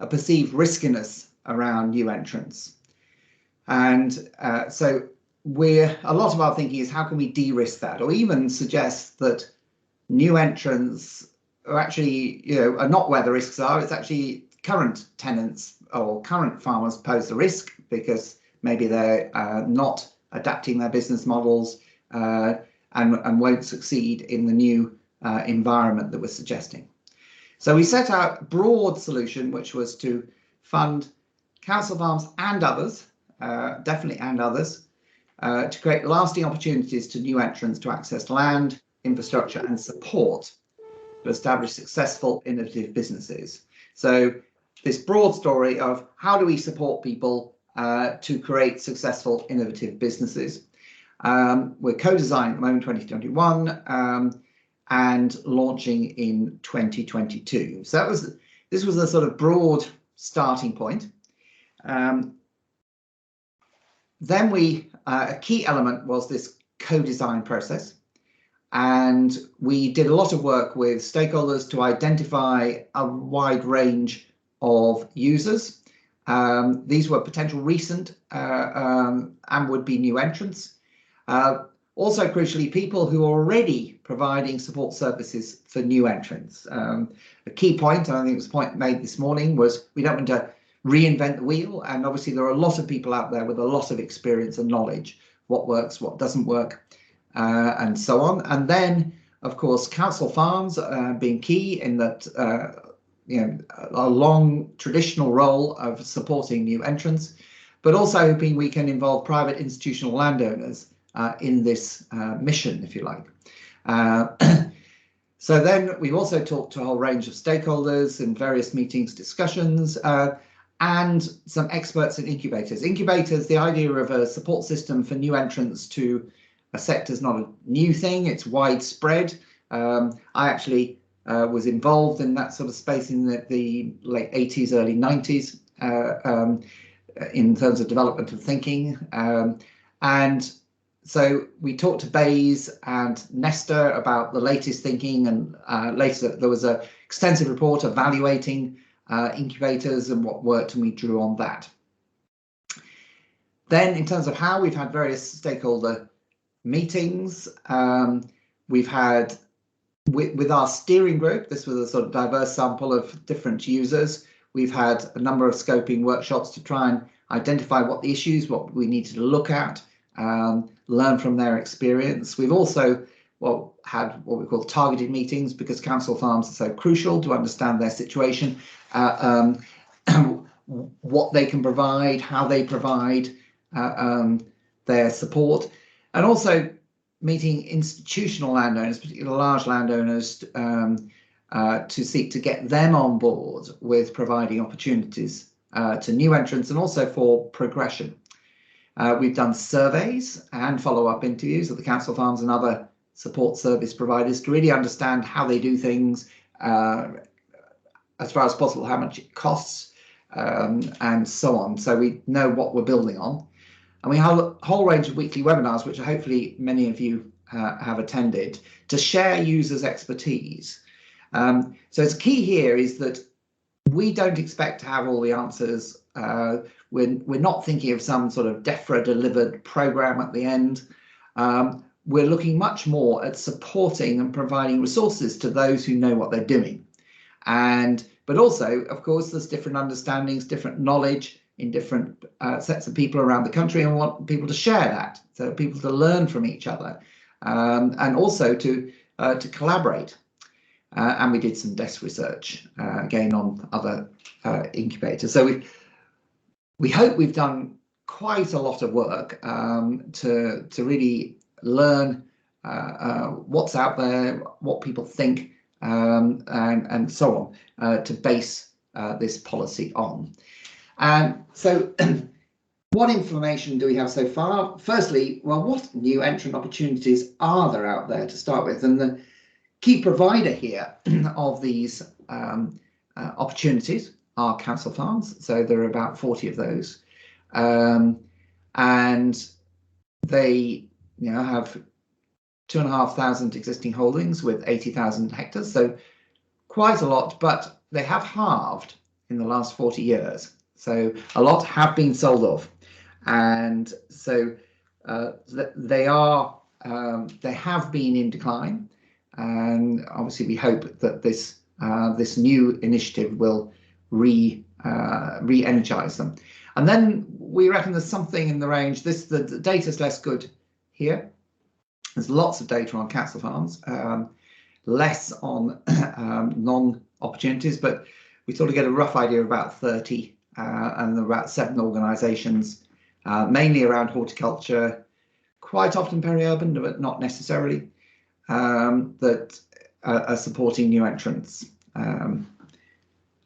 a perceived riskiness around new entrants. And so a lot of our thinking is how can we de-risk that, or even suggest that new entrants are actually, are not where the risks are. It's actually current tenants or current farmers pose the risk because maybe they're not adapting their business models and won't succeed in the new environment that we're suggesting. So we set out a broad solution, which was to fund council farms and others, definitely and others, to create lasting opportunities to new entrants to access land, infrastructure and support to establish successful, innovative businesses. So this broad story of how do we support people to create successful, innovative businesses. We're co-designing at the moment 2021 and launching in 2022. So this was a sort of broad starting point. Then a key element was this co-design process. And we did a lot of work with stakeholders to identify a wide range of users. These were potential recent and would-be new entrants. Also, crucially, people who are already providing support services for new entrants. A key point, and I think it was a point made this morning, was we don't want to reinvent the wheel. And obviously, there are a lot of people out there with a lot of experience and knowledge, what works, what doesn't work, and so on. And then, of course, council farms being key in that, a long traditional role of supporting new entrants, but also hoping we can involve private institutional landowners in this mission, if you like. So then we've also talked to a whole range of stakeholders in various meetings, discussions, and some experts in incubators. Incubators, the idea of a support system for new entrants to a sector is not a new thing, it's widespread. I actually was involved in that sort of space in the late 80s, early 90s in terms of development of thinking. And so we talked to Bayes and Nestor about the latest thinking, and later there was an extensive report evaluating incubators and what worked, and we drew on that. Then in terms of how, we've had various stakeholder meetings. We've had, with our steering group, this was a sort of diverse sample of different users. We've had a number of scoping workshops to try and identify what the issues, what we needed to look at, learn from their experience. We've also had what we call targeted meetings, because council farms are so crucial to understand their situation, what they can provide, how they provide their support, and also meeting institutional landowners, particularly large landowners, to seek to get them on board with providing opportunities to new entrants and also for progression. We've done surveys and follow-up interviews of the council farms and other support service providers to really understand how they do things, as far as possible, how much it costs, and so on. So we know what we're building on. And we have a whole range of weekly webinars, which hopefully many of you have attended, to share users' expertise. So it's key here is that we don't expect to have all the answers. We're not thinking of some sort of DEFRA delivered program at the end. We're looking much more at supporting and providing resources to those who know what they're doing. But also, of course, there's different understandings, different knowledge in different sets of people around the country, and we want people to share that, so people to learn from each other, and also to collaborate. And we did some desk research again on other incubators. So we hope we've done quite a lot of work to really learn what's out there, what people think, and so on, to base this policy on. And so what information do we have so far? Firstly, well, what new entrant opportunities are there out there to start with? And the key provider here of these opportunities are council farms. So there are about 40 of those. And they have 2,500 existing holdings with 80,000 hectares. So quite a lot, but they have halved in the last 40 years. So a lot have been sold off, and so they have been in decline, and obviously we hope that this new initiative will re-energize them. And then we reckon there's something in the range. The data's less good here. There's lots of data on council farms, less on non-opportunities, but we sort of get a rough idea of about 30, and about 7 organisations, mainly around horticulture, quite often peri-urban, but not necessarily, that are supporting new entrants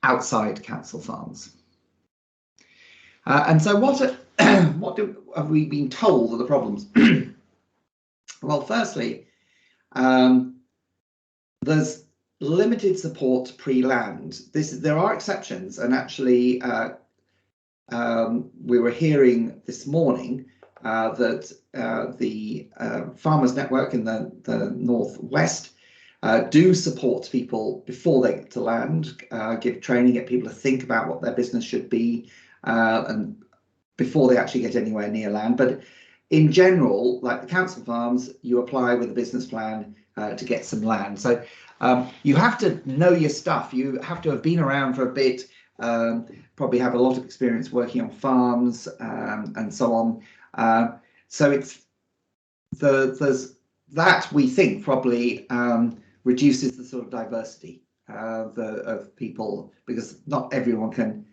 outside council farms. And so what have we been told are the problems? Well, firstly, there's limited support pre-land. There are exceptions, and actually we were hearing this morning that the Farmers Network in the Northwest do support people before they get to land, give training, get people to think about what their business should be, and before they actually get anywhere near land. But in general, like the council farms, you apply with a business plan to get some land. So you have to know your stuff. You have to have been around for a bit, probably have a lot of experience working on farms, and so on. So there's that, we think, probably reduces the sort of diversity of people, because not everyone can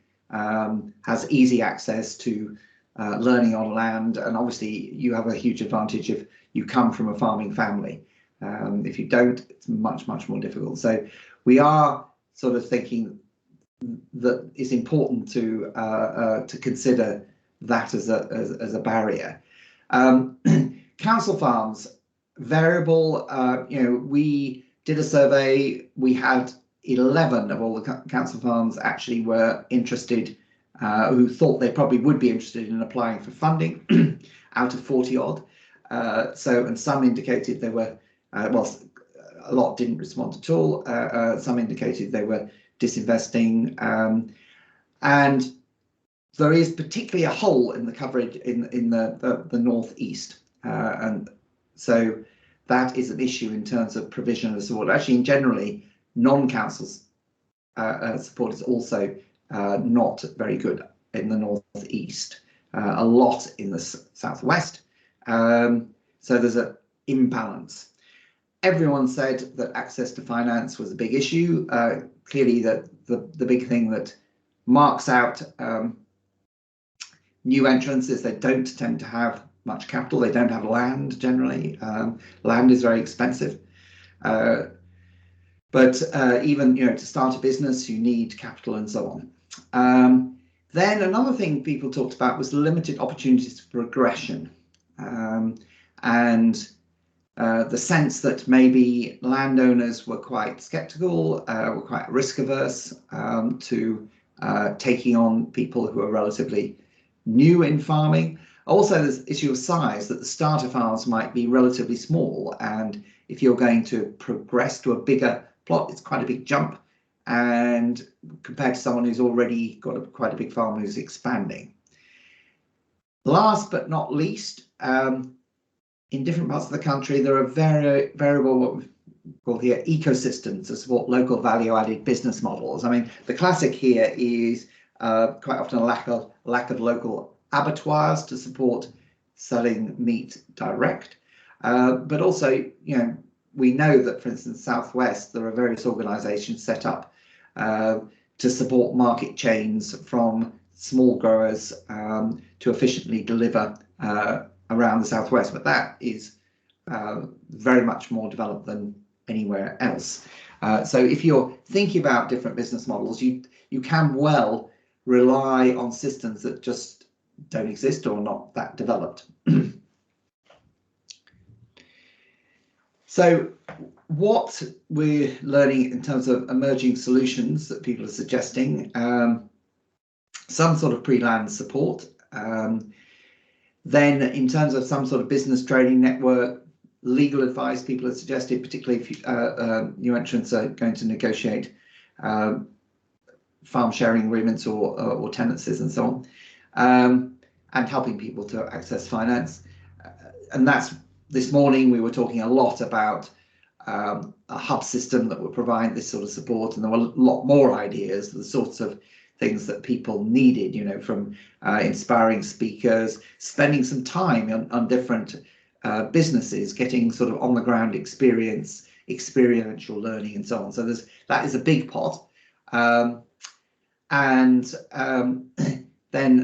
has easy access to learning on land, and obviously you have a huge advantage if you come from a farming family. If you don't, it's much more difficult. So we are sort of thinking that it's important to consider that as a barrier. Council farms, variable. We did a survey. We had 11 of all the council farms actually were interested, who thought they probably would be interested in applying for funding out of 40 odd. And some indicated they were, well, a lot didn't respond at all. Some indicated they were disinvesting. And there is particularly a hole in the coverage in the northeast. And so that is an issue in terms of provision of support. Actually, generally, non-councils support is also not very good in the northeast, a lot in the southwest. So there's an imbalance. Everyone said that access to finance was a big issue. Clearly, the big thing that marks out new entrants is they don't tend to have much capital. They don't have land generally. Land is very expensive. But even to start a business, you need capital and so on. Then another thing people talked about was limited opportunities for progression, and the sense that maybe landowners were quite sceptical, were quite risk averse to taking on people who are relatively new in farming. Also, there's the issue of size, that the starter farms might be relatively small, and if you're going to progress to a bigger plot, it's quite a big jump, and compared to someone who's already got quite a big farm who's expanding. Last but not least, in different parts of the country, there are very variable, what we call here, ecosystems to support local value-added business models. I mean, the classic here is quite often a lack of local abattoirs to support selling meat direct, but also, we know that, for instance, Southwest, there are various organisations set up to support market chains from small growers to efficiently deliver around the Southwest, but that is very much more developed than anywhere else. So if you're thinking about different business models, you can well rely on systems that just don't exist or not that developed. So what we're learning in terms of emerging solutions that people are suggesting, some sort of pre-land support. Then in terms of some sort of business training network, legal advice people have suggested, particularly if new entrants are going to negotiate farm sharing agreements or tenancies and so on, and helping people to access finance. And that's, this morning we were talking a lot about a hub system that would provide this sort of support, and there were a lot more ideas, the sorts of things that people needed, you know, from inspiring speakers, spending some time on different businesses, getting sort of on the ground experience, experiential learning and so on. So that is a big pot. And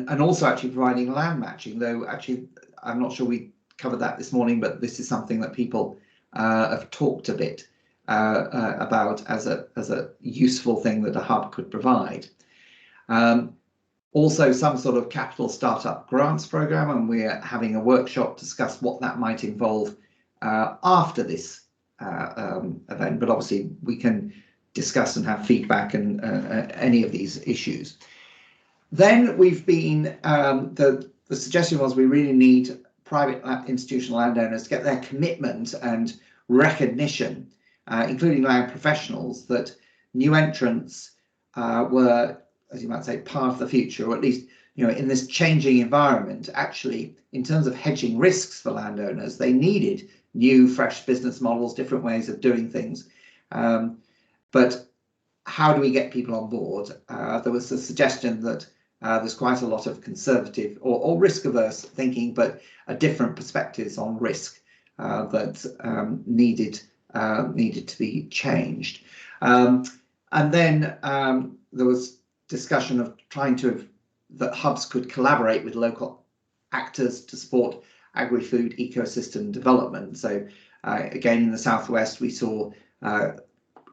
also actually providing land matching, though actually I'm not sure we covered that this morning, but this is something that people have talked a bit about as a useful thing that a hub could provide. Also some sort of capital startup grants program, and we're having a workshop to discuss what that might involve after this event, but obviously we can discuss and have feedback and any of these issues. Then we've been, the suggestion was we really need private institutional landowners to get their commitment and recognition, including land professionals, that new entrants were, as you might say, part of the future, or at least, you know, in this changing environment, actually, in terms of hedging risks for landowners, they needed new, fresh business models, different ways of doing things. But how do we get people on board? There was a suggestion that there's quite a lot of conservative or risk-averse thinking, but different perspectives on risk that needed to be changed. And then there was discussion of trying that hubs could collaborate with local actors to support agri-food ecosystem development. So again, in the Southwest, we saw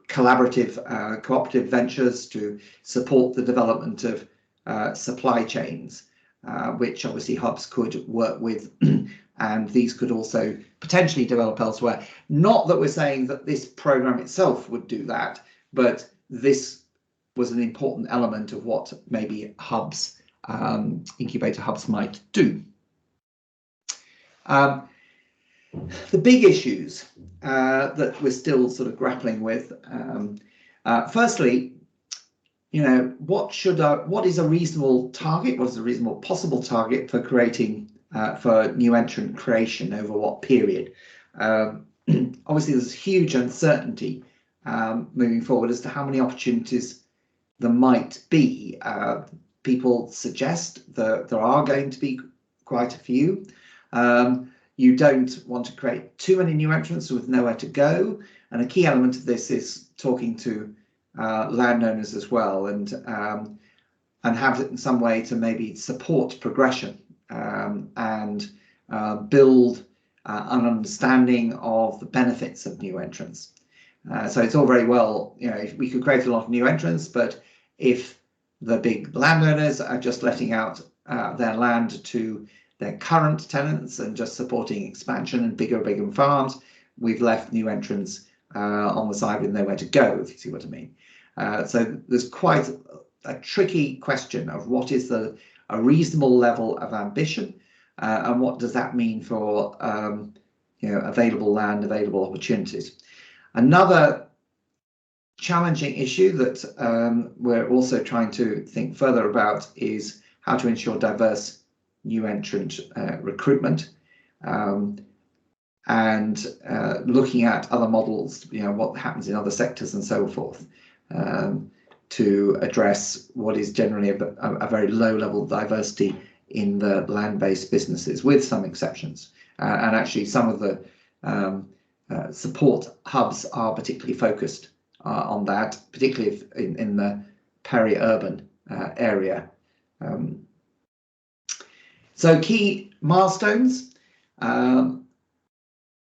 collaborative cooperative ventures to support the development of supply chains, which obviously hubs could work with, and these could also potentially develop elsewhere. Not that we're saying that this program itself would do that, but this was an important element of what maybe hubs, incubator hubs, might do. The big issues that we're still sort of grappling with, firstly, you know, what is a reasonable target? What is a reasonable possible target for creating for new entrant creation over what period? Obviously, there's huge uncertainty moving forward as to how many opportunities there might be. People suggest that there are going to be quite a few. You don't want to create too many new entrants with nowhere to go, and a key element of this is talking to landowners as well, and have it in some way to maybe support progression and build an understanding of the benefits of new entrants. So it's all very well, you know, if we could create a lot of new entrants, but if the big landowners are just letting out their land to their current tenants and just supporting expansion and bigger farms, we've left new entrants on the side with nowhere to go, if you see what I mean. So there's quite a tricky question of what is a reasonable level of ambition, and what does that mean for you know, available land, available opportunities. Another challenging issue that we're also trying to think further about is how to ensure diverse new entrant recruitment, and looking at other models, you know, what happens in other sectors and so forth, to address what is generally a very low level of diversity in the land-based businesses, with some exceptions. And actually some of the support hubs are particularly focused on that, particularly if in the peri-urban area. So key milestones.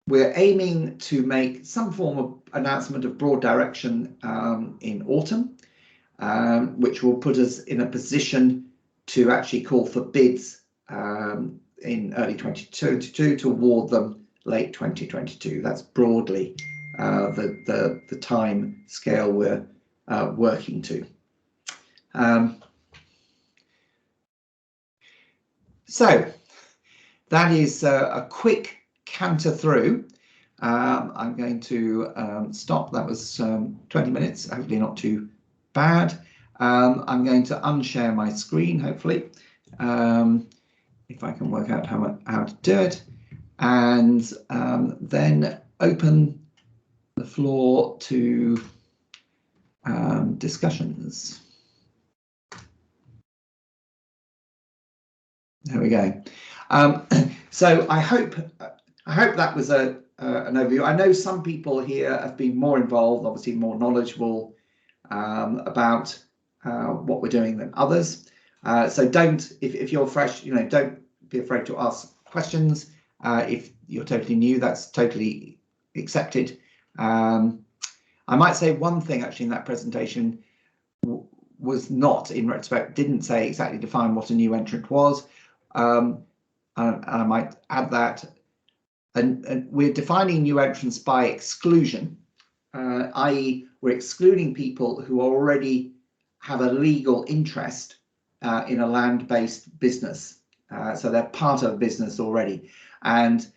We're aiming to make some form of announcement of broad direction in autumn, which will put us in a position to actually call for bids in early 2022 to award them late 2022. That's broadly the time scale we're working to. So that is a quick canter through. I'm going to stop. That was 20 minutes, hopefully not too bad. I'm going to unshare my screen, hopefully, if I can work out how to do it, and then open the floor to discussions. There we go. So I hope that was an overview. I know some people here have been more involved, obviously more knowledgeable about what we're doing than others. So don't, if you're fresh, don't be afraid to ask questions. If you're totally new, that's totally accepted. I might say one thing actually in that presentation was not, in retrospect, didn't say exactly define what a new entrant was. And I might add that, and we're defining new entrants by exclusion, i.e. we're excluding people who already have a legal interest in a land-based business. So they're part of business already. And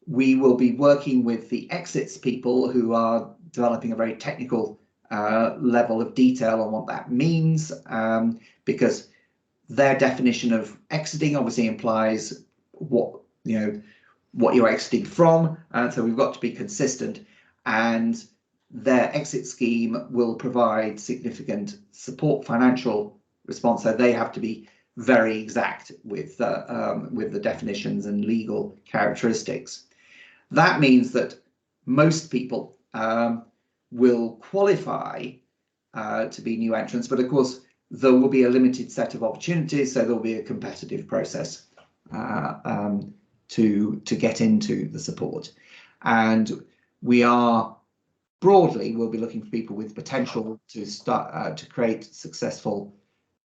we will be working with the exits people who are developing a very technical level of detail on what that means, because their definition of exiting obviously implies what you're exiting from, so we've got to be consistent, and their exit scheme will provide significant support, financial response, so they have to be very exact with the definitions and legal characteristics. That means that most people will qualify to be new entrants, but of course there will be a limited set of opportunities, so there will be a competitive process to get into the support. And we are broadly, we'll be looking for people with potential to start to create successful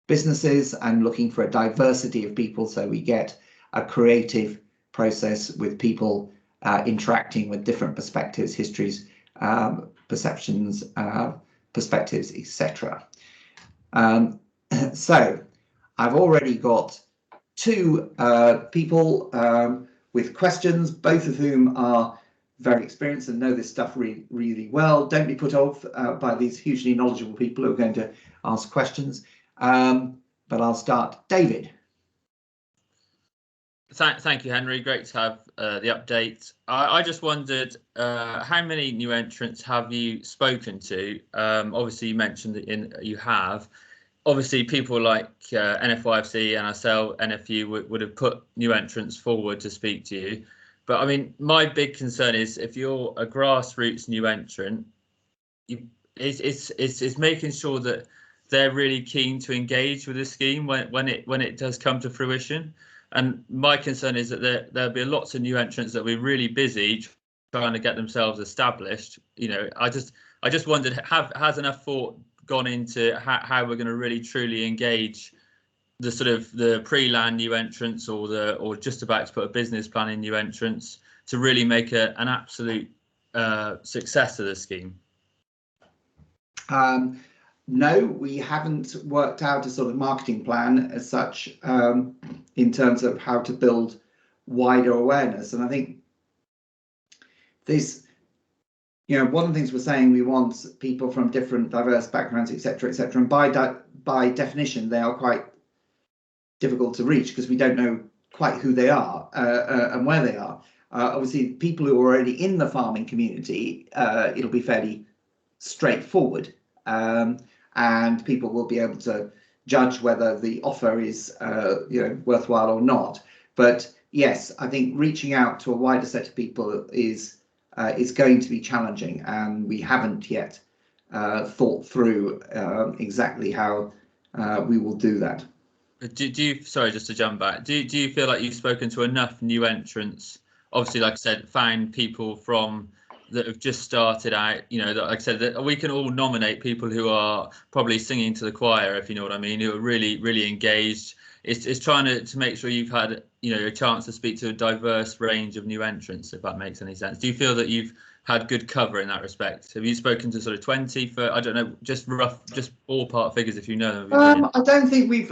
businesses, and looking for a diversity of people, so we get a creative process with people interacting with different perspectives, histories, perceptions, perspectives, etc. So I've already got two people with questions, both of whom are very experienced and know this stuff really well. Don't be put off by these hugely knowledgeable people who are going to ask questions. But I'll start. David. Thank you, Henry. Great to have the update. I just wondered, how many new entrants have you spoken to? Obviously, you mentioned that you have. Obviously, people like NFYFC, NSL, NFU would have put new entrants forward to speak to you. But I mean, my big concern is if you're a grassroots new entrant, it's making sure that they're really keen to engage with the scheme when it does come to fruition. And my concern is that there'll be lots of new entrants that will be really busy trying to get themselves established. I just wondered, has enough thought gone into how we're going to really truly engage the sort of the pre-land new entrants or just about to put a business plan in new entrants to really make an absolute success of the scheme? No, we haven't worked out a sort of marketing plan as such in terms of how to build wider awareness. And I think this, one of the things we're saying, we want people from different diverse backgrounds, etc., etc. And by definition, they are quite difficult to reach because we don't know quite who they are and where they are. Obviously, people who are already in the farming community, it'll be fairly straightforward. And people will be able to judge whether the offer is worthwhile or not. But yes, I think reaching out to a wider set of people is going to be challenging, and we haven't yet thought through exactly how we will do that. Do you, sorry, just to jump back, do you feel like you've spoken to enough new entrants? Obviously, like I said, found people that have just started out, that, like I said, that we can all nominate people who are probably singing to the choir, if you know what I mean, who are really, really engaged. It's trying to make sure you've had, a chance to speak to a diverse range of new entrants, if that makes any sense. Do you feel that you've had good cover in that respect? Have you spoken to sort of 20 for, I don't know, just ballpark figures if you know them? I don't think we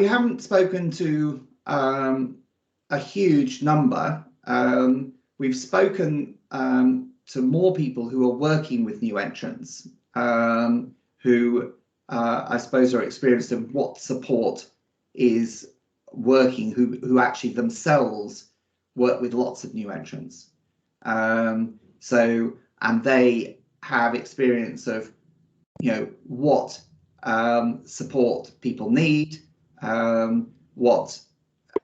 haven't spoken to a huge number. We've spoken to more people who are working with new entrants, who I suppose, are experienced in what support is working, who actually themselves work with lots of new entrants. And they have experience of, what support people need, what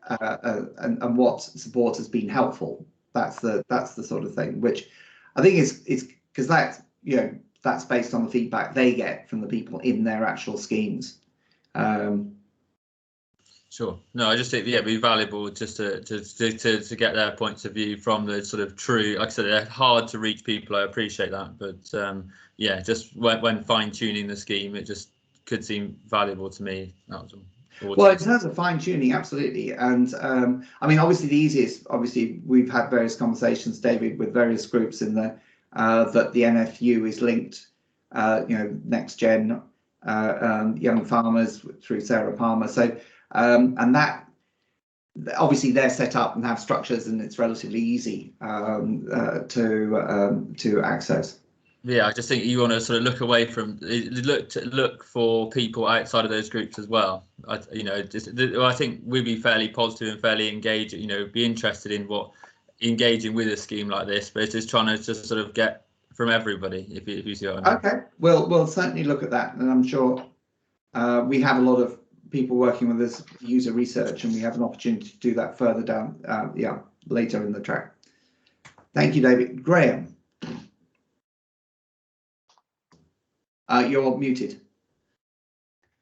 and what support has been helpful. That's the sort of thing, which I think is because that's based on the feedback they get from the people in their actual schemes. Sure. No, I just think it'd be valuable just to get their points of view from the sort of true. Like I said, they're hard to reach people. I appreciate that, but just when fine tuning the scheme, it just could seem valuable to me. That was all. Well, in terms of fine tuning, absolutely. And I mean, obviously, the easiest. Obviously, we've had various conversations, David, with various groups in the that the NFU is linked. Next Gen Young Farmers through Sarah Palmer. So. And that obviously they're set up and have structures, and it's relatively easy to access. Yeah, I just think you want to sort of look away from look for people outside of those groups as well. I think we'd be fairly positive and fairly engaged. Be interested in engaging with a scheme like this, but it's just trying to just sort of get from everybody. If you see what I mean. Okay, we'll certainly look at that, and I'm sure we have a lot of people working with this user research, and we have an opportunity to do that further down, later in the track. Thank you, David. Graham, you're muted.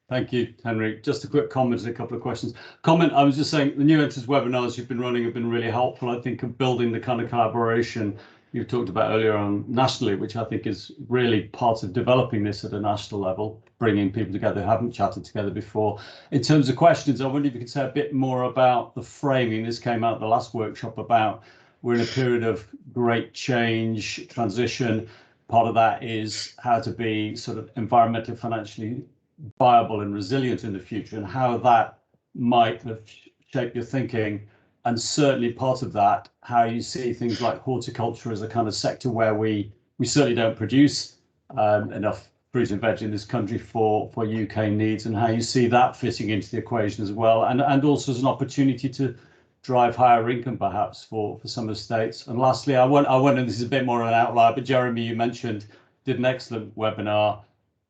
Thank you, Henry. Just a quick comment and a couple of questions. I was just saying the new entrants webinars you've been running have been really helpful, I think, of building the kind of collaboration you talked about earlier on nationally, which I think is really part of developing this at a national level, bringing people together who haven't chatted together before. In terms of questions, I wonder if you could say a bit more about the framing. This came out at the last workshop about we're in a period of great change, transition. Part of that is how to be sort of environmentally, financially viable and resilient in the future, and how that might have shaped your thinking. And certainly part of that, how you see things like horticulture as a kind of sector where we certainly don't produce enough fruit and veg in this country for UK needs, and how you see that fitting into the equation as well, and also as an opportunity to drive higher income perhaps for some of the states. And lastly, I wonder, this is a bit more of an outlier, but Jeremy, you mentioned, did an excellent webinar,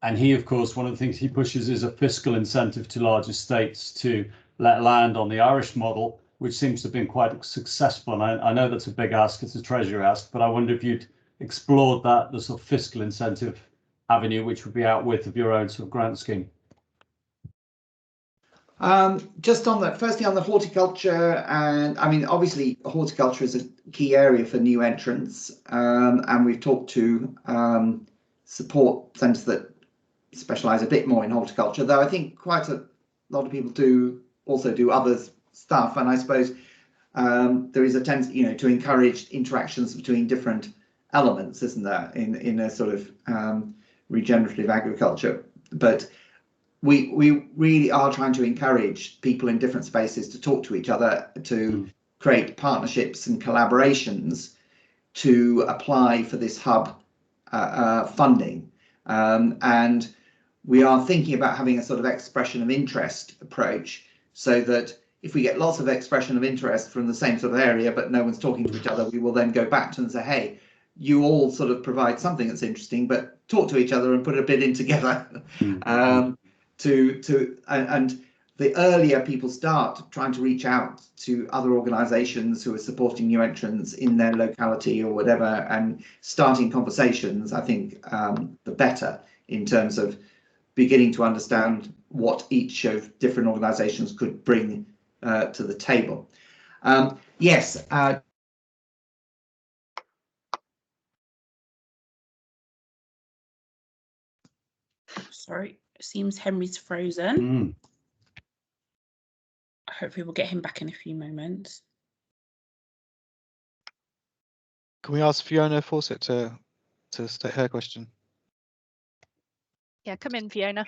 and he, of course, one of the things he pushes is a fiscal incentive to larger states to let land on the Irish model, which seems to have been quite successful. And I know that's a big ask, it's a treasury ask, but I wonder if you'd explored that, the sort of fiscal incentive avenue, which would be out of your own sort of grant scheme. Just on that, firstly on the horticulture, and I mean, obviously horticulture is a key area for new entrants, and we've talked to support centres that specialise a bit more in horticulture, though I think quite a lot of people also do other stuff, and I suppose there is a tendency, to encourage interactions between different elements, isn't there, in a sort of regenerative agriculture. But we really are trying to encourage people in different spaces to talk to each other, to create partnerships and collaborations to apply for this hub funding, and we are thinking about having a sort of expression of interest approach, so that if we get lots of expression of interest from the same sort of area, but no one's talking to each other, we will then go back to them and say, hey, you all sort of provide something that's interesting, but talk to each other and put a bid in together. And the earlier people start trying to reach out to other organisations who are supporting new entrants in their locality or whatever, and starting conversations, I think the better, in terms of beginning to understand what each of different organisations could bring to the table. Yes. Sorry, it seems Henry's frozen. Hopefully we'll get him back in a few moments. Can we ask Fiona Fawcett to state her question? Yeah, come in, Fiona.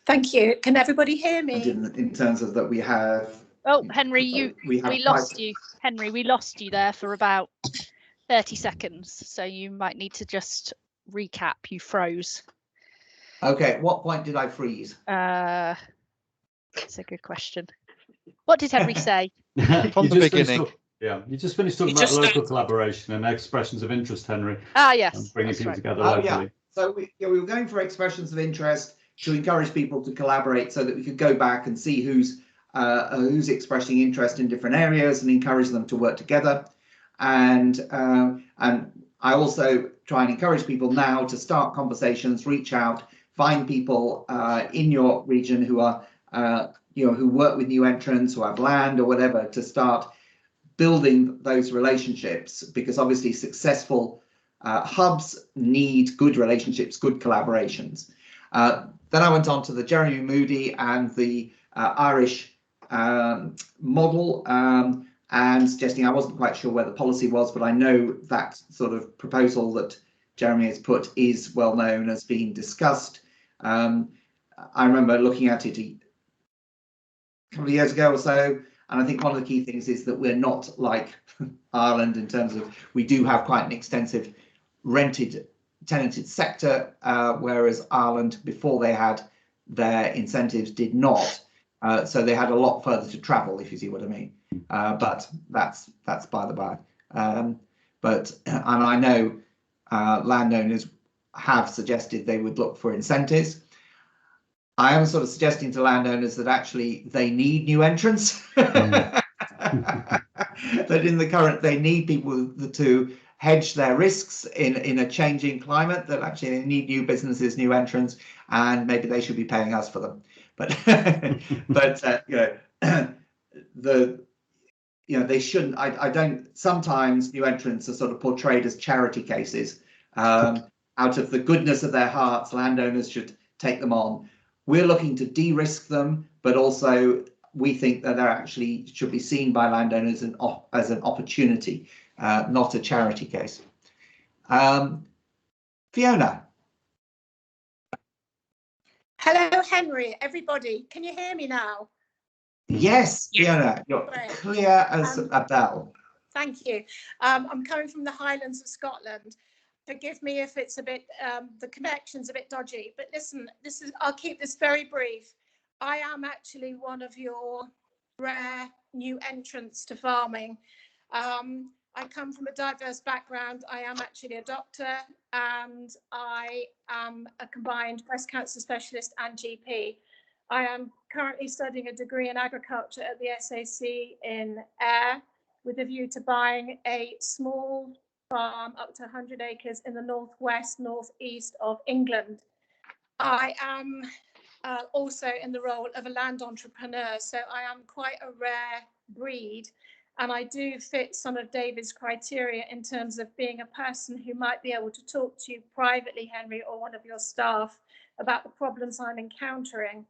Thank you. Can everybody hear me? In terms of that, we have. Oh, Henry, we lost you. Henry, we lost you there for about 30 seconds. So you might need to just recap. You froze. Okay, at what point did I freeze? That's a good question. What did Henry say? From the beginning. You just finished talking about local collaboration and expressions of interest, Henry. Ah, yes. And bringing people together Oh, locally. yeah. So we were going for expressions of interest to encourage people to collaborate so that we could go back and see who's expressing interest in different areas and encourage them to work together. And I also try and encourage people now to start conversations, reach out, find people in your region who are who work with new entrants, who have land or whatever, to start building those relationships, because obviously successful hubs need good relationships, good collaborations. Then I went on to the Jeremy Moody and the Irish model, and suggesting I wasn't quite sure where the policy was, but I know that sort of proposal that Jeremy has put is well known, as being discussed. I remember looking at it a couple of years ago or so, and I think one of the key things is that we're not like Ireland in terms of we do have quite an extensive rented tenanted sector, whereas Ireland, before they had their incentives, did not. So they had a lot further to travel, if you see what I mean. But that's by the by. And I know landowners have suggested they would look for incentives. I am sort of suggesting to landowners that actually they need new entrants. That in the current, they need people to hedge their risks in a changing climate, that actually they need new businesses, new entrants, and maybe they should be paying us for them. But they shouldn't. I don't. Sometimes new entrants are sort of portrayed as charity cases. Out of the goodness of their hearts, landowners should take them on. We're looking to de-risk them, but also we think that they actually should be seen by landowners as an opportunity, not a charity case. Fiona. Hello, Henry, everybody. Can you hear me now? Yes, Fiona, you're clear as a bell. Thank you. I'm coming from the Highlands of Scotland. Forgive me if it's a bit, the connection's a bit dodgy, but listen, I'll keep this very brief. I am actually one of your rare new entrants to farming. I come from a diverse background. I am actually a doctor, and I am a combined breast cancer specialist and GP. I am currently studying a degree in agriculture at the SAC in Ayr, with a view to buying a small farm up to 100 acres in the northeast of England. I am also in the role of a land entrepreneur, so I am quite a rare breed, and I do fit some of David's criteria in terms of being a person who might be able to talk to you privately, Henry, or one of your staff, about the problems I'm encountering.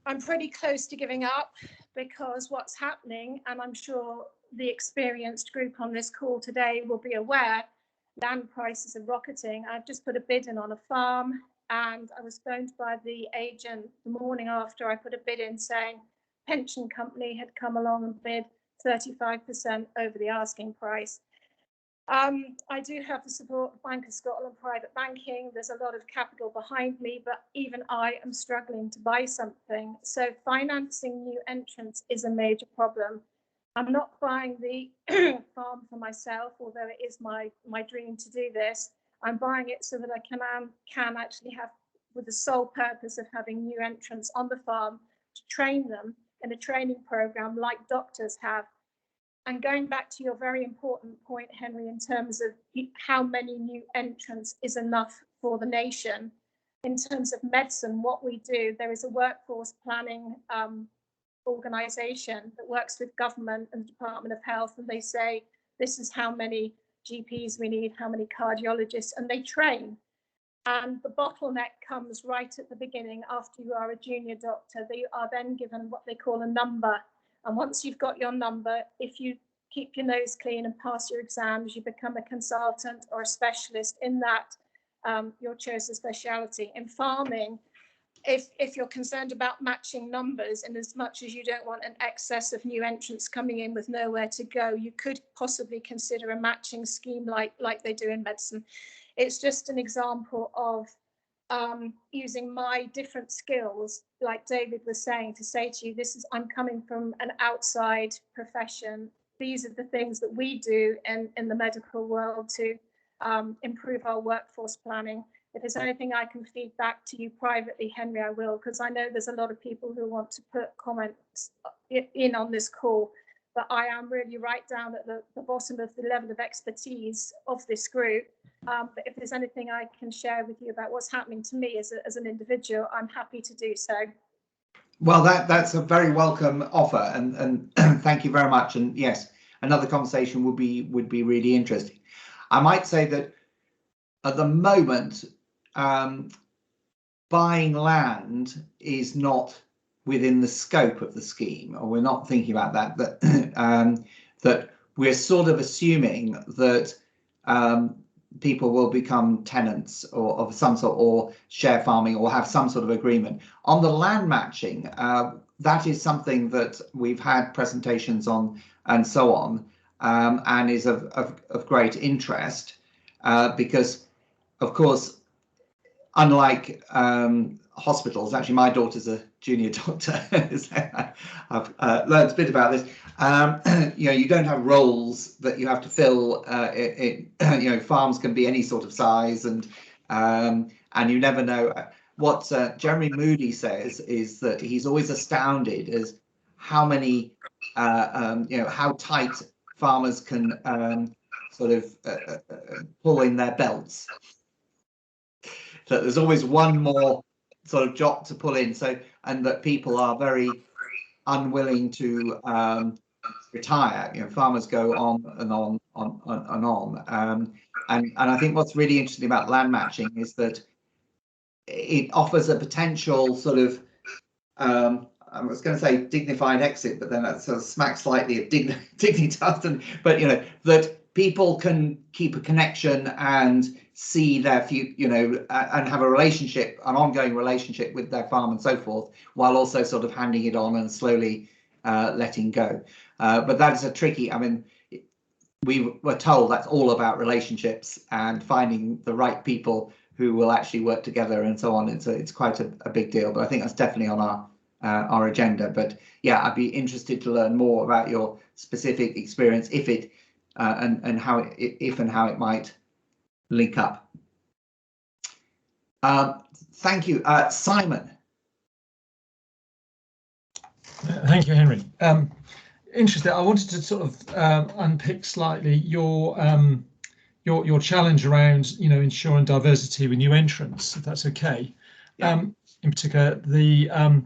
I'm pretty close to giving up, because what's happening, and I'm sure the experienced group on this call today will be aware, land prices are rocketing. I've just put a bid in on a farm, and I was phoned by the agent the morning after I put a bid in, saying pension company had come along and bid 35% over the asking price. I do have the support of Bank of Scotland Private Banking. There's a lot of capital behind me, but even I am struggling to buy something. So financing new entrants is a major problem. I'm not buying the farm for myself, although it is my dream to do this. I'm buying it so that I can actually have, with the sole purpose of having new entrants on the farm, to train them in a training program like doctors have. And going back to your very important point, Henry, in terms of how many new entrants is enough for the nation, in terms of medicine, what we do, there is a workforce planning organisation that works with government and the Department of Health, and they say, this is how many GPs we need, how many cardiologists, and they train. And the bottleneck comes right at the beginning. After you are a junior doctor, they are then given what they call a number. And once you've got your number, if you keep your nose clean and pass your exams, you become a consultant or a specialist in that, your chosen speciality. In farming, if you're concerned about matching numbers, and as much as you don't want an excess of new entrants coming in with nowhere to go, you could possibly consider a matching scheme like they do in medicine. It's just an example of using my different skills, like David was saying, to say to you, I'm coming from an outside profession. These are the things that we do in the medical world to improve our workforce planning. If there's anything I can feed back to you privately, Henry, I will, because I know there's a lot of people who want to put comments in on this call, but I am really right down at the bottom of the level of expertise of this group. But if there's anything I can share with you about what's happening to me as an individual, I'm happy to do so. Well, that's a very welcome offer, and thank you very much. And yes, another conversation would be really interesting. I might say that at the moment, buying land is not within the scope of the scheme, or we're not thinking about that. That we're sort of assuming that people will become tenants or of some sort, or share farming, or have some sort of agreement. On the land matching, that is something that we've had presentations on and so on, and is of great interest, because, of course, unlike hospitals, actually my daughter's a junior doctor. I've learned a bit about this. You don't have roles that you have to fill. Farms can be any sort of size, and you never know. What Jeremy Moody says is that he's always astounded as how many, how tight farmers can sort of pull in their belts. That there's always one more sort of job to pull in, and that people are very unwilling to retire. Farmers go on and on and on. And I think what's really interesting about land matching is that it offers a potential sort of I was going to say dignified exit, but then that sort of smacks slightly of dignitas. But that people can keep a connection and see their future, and have a relationship, an ongoing relationship with their farm and so forth, while also sort of handing it on and slowly letting go. But that is a tricky. I mean, we were told that's all about relationships and finding the right people who will actually work together and so on. It's quite a big deal. But I think that's definitely on our agenda. But yeah, I'd be interested to learn more about your specific experience, if it and how it might link up. Thank you, Simon. Thank you, Henry. Interesting. I wanted to sort of unpick slightly your challenge around ensuring diversity with new entrants, if that's okay. Yeah. In particular, I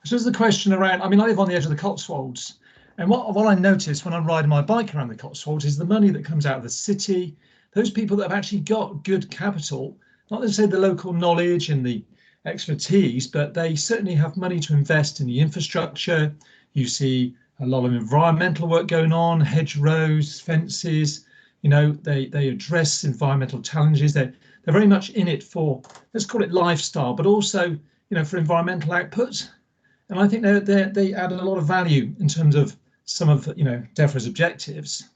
suppose the question around. I mean, I live on the edge of the Cotswolds, and what I notice when I'm riding my bike around the Cotswolds is the money that comes out of the city. Those people that have actually got good capital, not necessarily the local knowledge and the expertise, but they certainly have money to invest in the infrastructure. You see a lot of environmental work going on, hedgerows, fences. They address environmental challenges. They're very much in it for, let's call it lifestyle, but also for environmental output. And I think they add a lot of value in terms of some of DEFRA's objectives.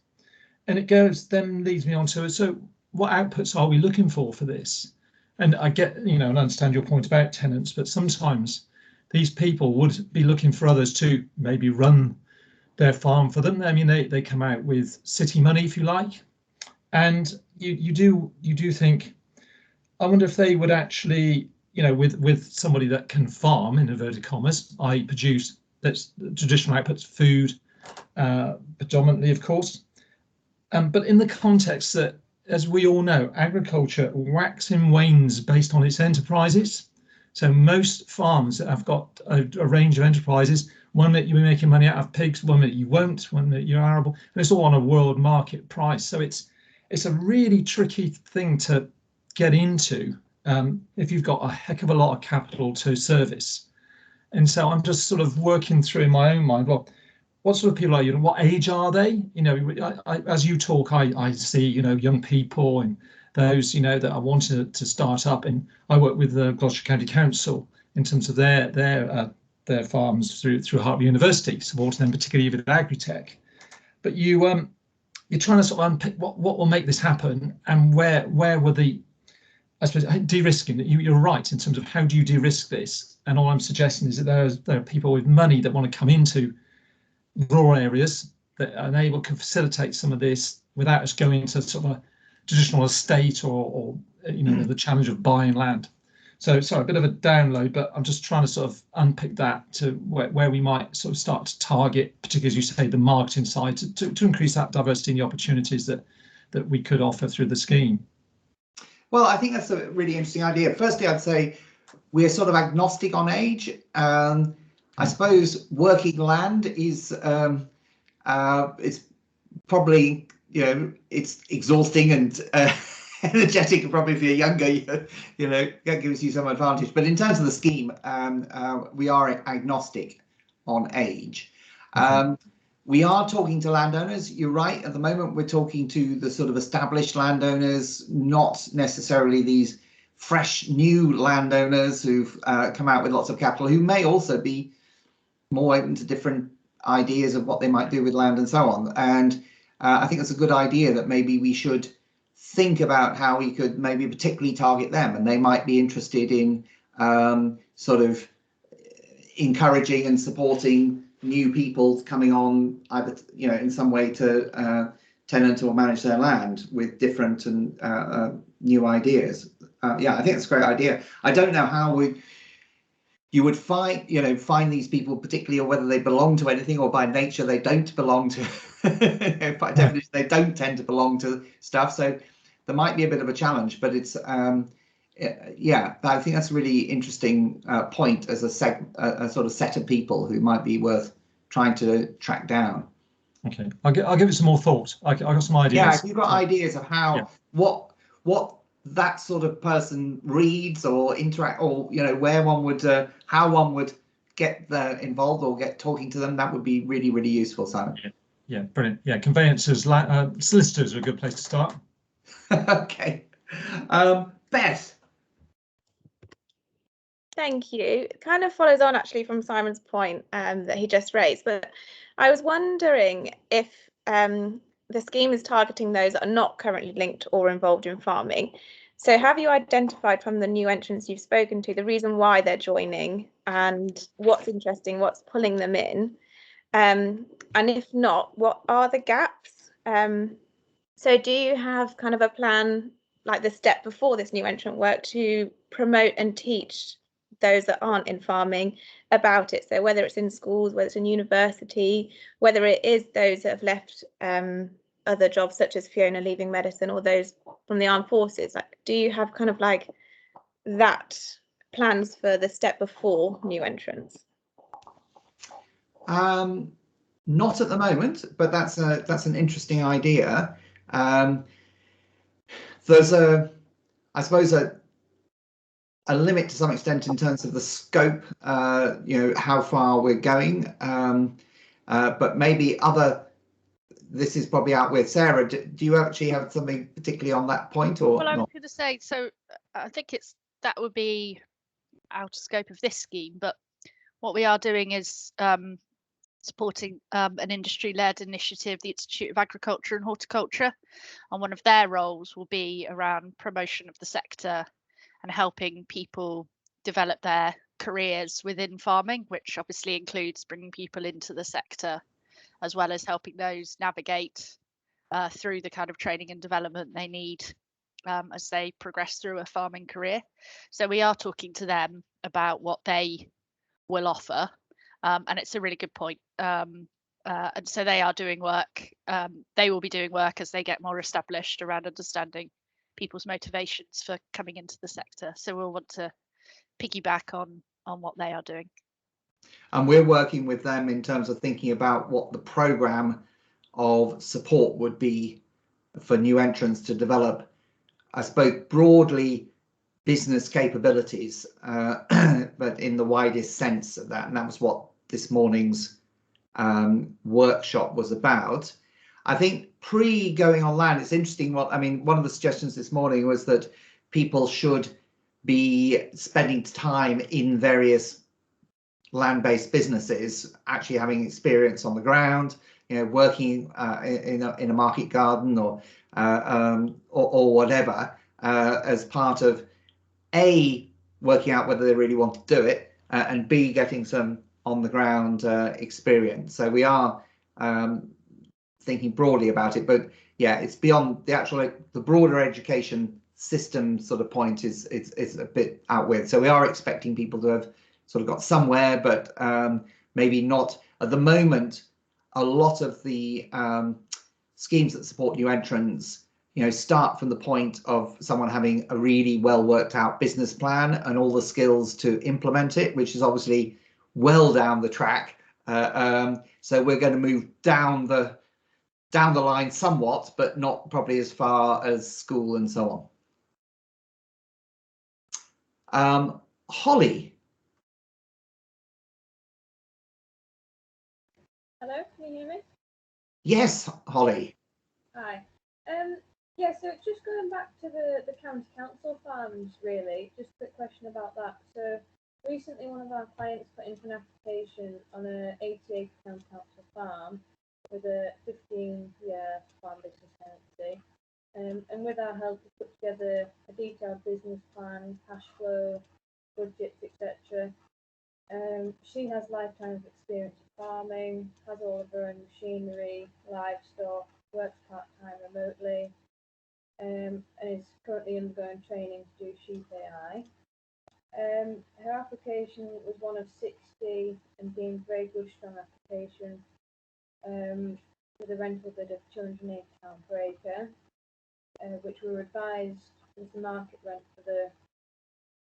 And it leads me on to, so what outputs are we looking for this? And I get, and understand your point about tenants, but sometimes these people would be looking for others to maybe run their farm for them. I mean, they come out with city money, if you like, and you do think, I wonder if they would actually, with somebody that can farm, in inverted commas, i.e. produce that's traditional outputs, food, predominantly, of course. But in the context that, as we all know, agriculture waxes and wanes based on its enterprises. So most farms have got a range of enterprises. One minute you'll be making money out of pigs, one minute you won't, one minute you're arable, and it's all on a world market price. So it's a really tricky thing to get into if you've got a heck of a lot of capital to service. And so I'm just sort of working through in my own mind, well, what sort of people are you? What age are they? As you talk, I see, young people and those, that are wanting to start up. And I work with the Gloucester County Council in terms of their farms through Hartlepool University, supporting them particularly with agri-tech. But you're trying to sort of unpick what will make this happen, and where were the I suppose de-risking, that you're right in terms of how do you de-risk this, and all I'm suggesting is that there are people with money that want to come into rural areas that are able to facilitate some of this without us going into sort of a traditional estate or the challenge of buying land. So sorry, a bit of a download, but I'm just trying to sort of unpick that to where we might sort of start to target, particularly as you say, the marketing side to increase that diversity and the opportunities that we could offer through the scheme. Well, I think that's a really interesting idea. Firstly, I'd say we're sort of agnostic on age. I suppose working land is it's probably, it's exhausting and energetic. Probably if you're younger, that gives you some advantage. But in terms of the scheme, we are agnostic on age. We are talking to landowners. You're right. At the moment, we're talking to the sort of established landowners, not necessarily these fresh new landowners who've come out with lots of capital, who may also be more open to different ideas of what they might do with land and so on. And I think it's a good idea that maybe we should think about how we could maybe particularly target them, and they might be interested in sort of encouraging and supporting new people coming on, either in some way to tenant or manage their land with different and new ideas. I think it's a great idea. I don't know how you would find these people particularly, or whether they belong to anything, or by nature they don't belong to by definition they don't tend to belong to stuff, so there might be a bit of a challenge. But it's I think that's a really interesting point as a sort of set of people who might be worth trying to track down. Okay, I'll give it some more thought. I got some ideas. Yeah, if you've got ideas of how what that sort of person reads or interact, or where one would how one would get involved or get talking to them, that would be really, really useful, Simon. Yeah, brilliant. Yeah, conveyancers, solicitors are a good place to start. Okay, Beth. Thank you. It kind of follows on actually from Simon's point that he just raised, but I was wondering if the scheme is targeting those that are not currently linked or involved in farming. So have you identified from the new entrants you've spoken to the reason why they're joining, and what's interesting, what's pulling them in? And if not, what are the gaps? So do you have kind of a plan, like the step before this new entrant work, to promote and teach those that aren't in farming about it? So whether it's in schools, whether it's in university, whether it is those that have left other jobs such as Fiona leaving medicine, or those from the armed forces, like, do you have kind of like that plans for the step before new entrants? Not at the moment, but that's an interesting idea. There's I suppose a limit to some extent in terms of the scope, how far we're going, but maybe this is probably out with Sarah. Do you actually have something particularly on that point, or well, I was not? going to say, so I think that would be out of scope of this scheme, but what we are doing is supporting an industry-led initiative, the Institute of Agriculture and Horticulture, and one of their roles will be around promotion of the sector and helping people develop their careers within farming, which obviously includes bringing people into the sector, as well as helping those navigate through the kind of training and development they need as they progress through a farming career. So we are talking to them about what they will offer, and it's a really good point. And so they are doing work. They will be doing work as they get more established around understanding people's motivations for coming into the sector. So we'll want to piggyback on what they are doing. And we're working with them in terms of thinking about what the programme of support would be for new entrants to develop, I suppose, broadly business capabilities, but in the widest sense of that. And that was what this morning's workshop was about. I think going on land, it's interesting one of the suggestions this morning was that people should be spending time in various land-based businesses, actually having experience on the ground, working in a market garden or whatever, as part of A, working out whether they really want to do it, and B, getting some on the ground experience. So we are thinking broadly about it, but yeah, it's beyond the actual, the broader education system sort of point is a bit out with. So we are expecting people to have sort of got somewhere, but maybe not at the moment. A lot of the schemes that support new entrants, you know, start from the point of someone having a really well worked out business plan and all the skills to implement it, which is obviously well down the track. So we're going to move down the line somewhat, but not probably as far as school and so on. Holly. Hello, can you hear me? Yes, Holly. Hi. Yeah, so it's just going back to the county council farms, really. Just a quick question about that. So recently one of our clients put into an application on a 80-acre county council farm with a 15-year farm business tenancy. And with our help, we put together a detailed business plan, cash flow, budgets, etc. She has lifetime of experience in farming, has all of her own machinery, livestock, works part-time remotely, and is currently undergoing training to do sheep AI. Her application was one of 60 and deemed very good, strong application, with a rental bid of £280 per acre, which were advised was the market rent for the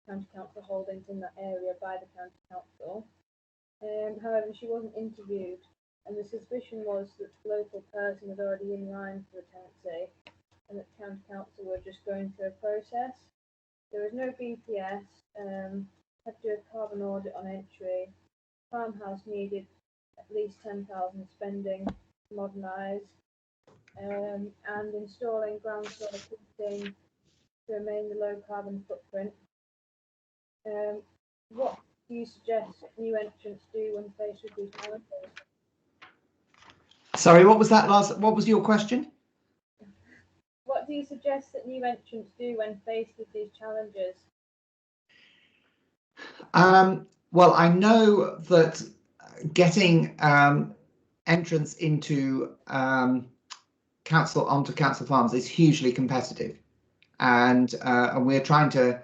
county council holdings in that area by the county council. However, she wasn't interviewed, and the suspicion was that the local person was already in line for the tenancy, and that the county council were just going through a process. There was no BPS, had to do a carbon audit on entry. Farmhouse needed at least 10,000 spending to modernise, and installing ground solar heating to remain the low carbon footprint. What do you suggest new entrants do when faced with these challenges? Sorry, what was that last? What was your question? What do you suggest that new entrants do when faced with these challenges? Well, I know that getting entrance into onto council farms is hugely competitive, and we're trying to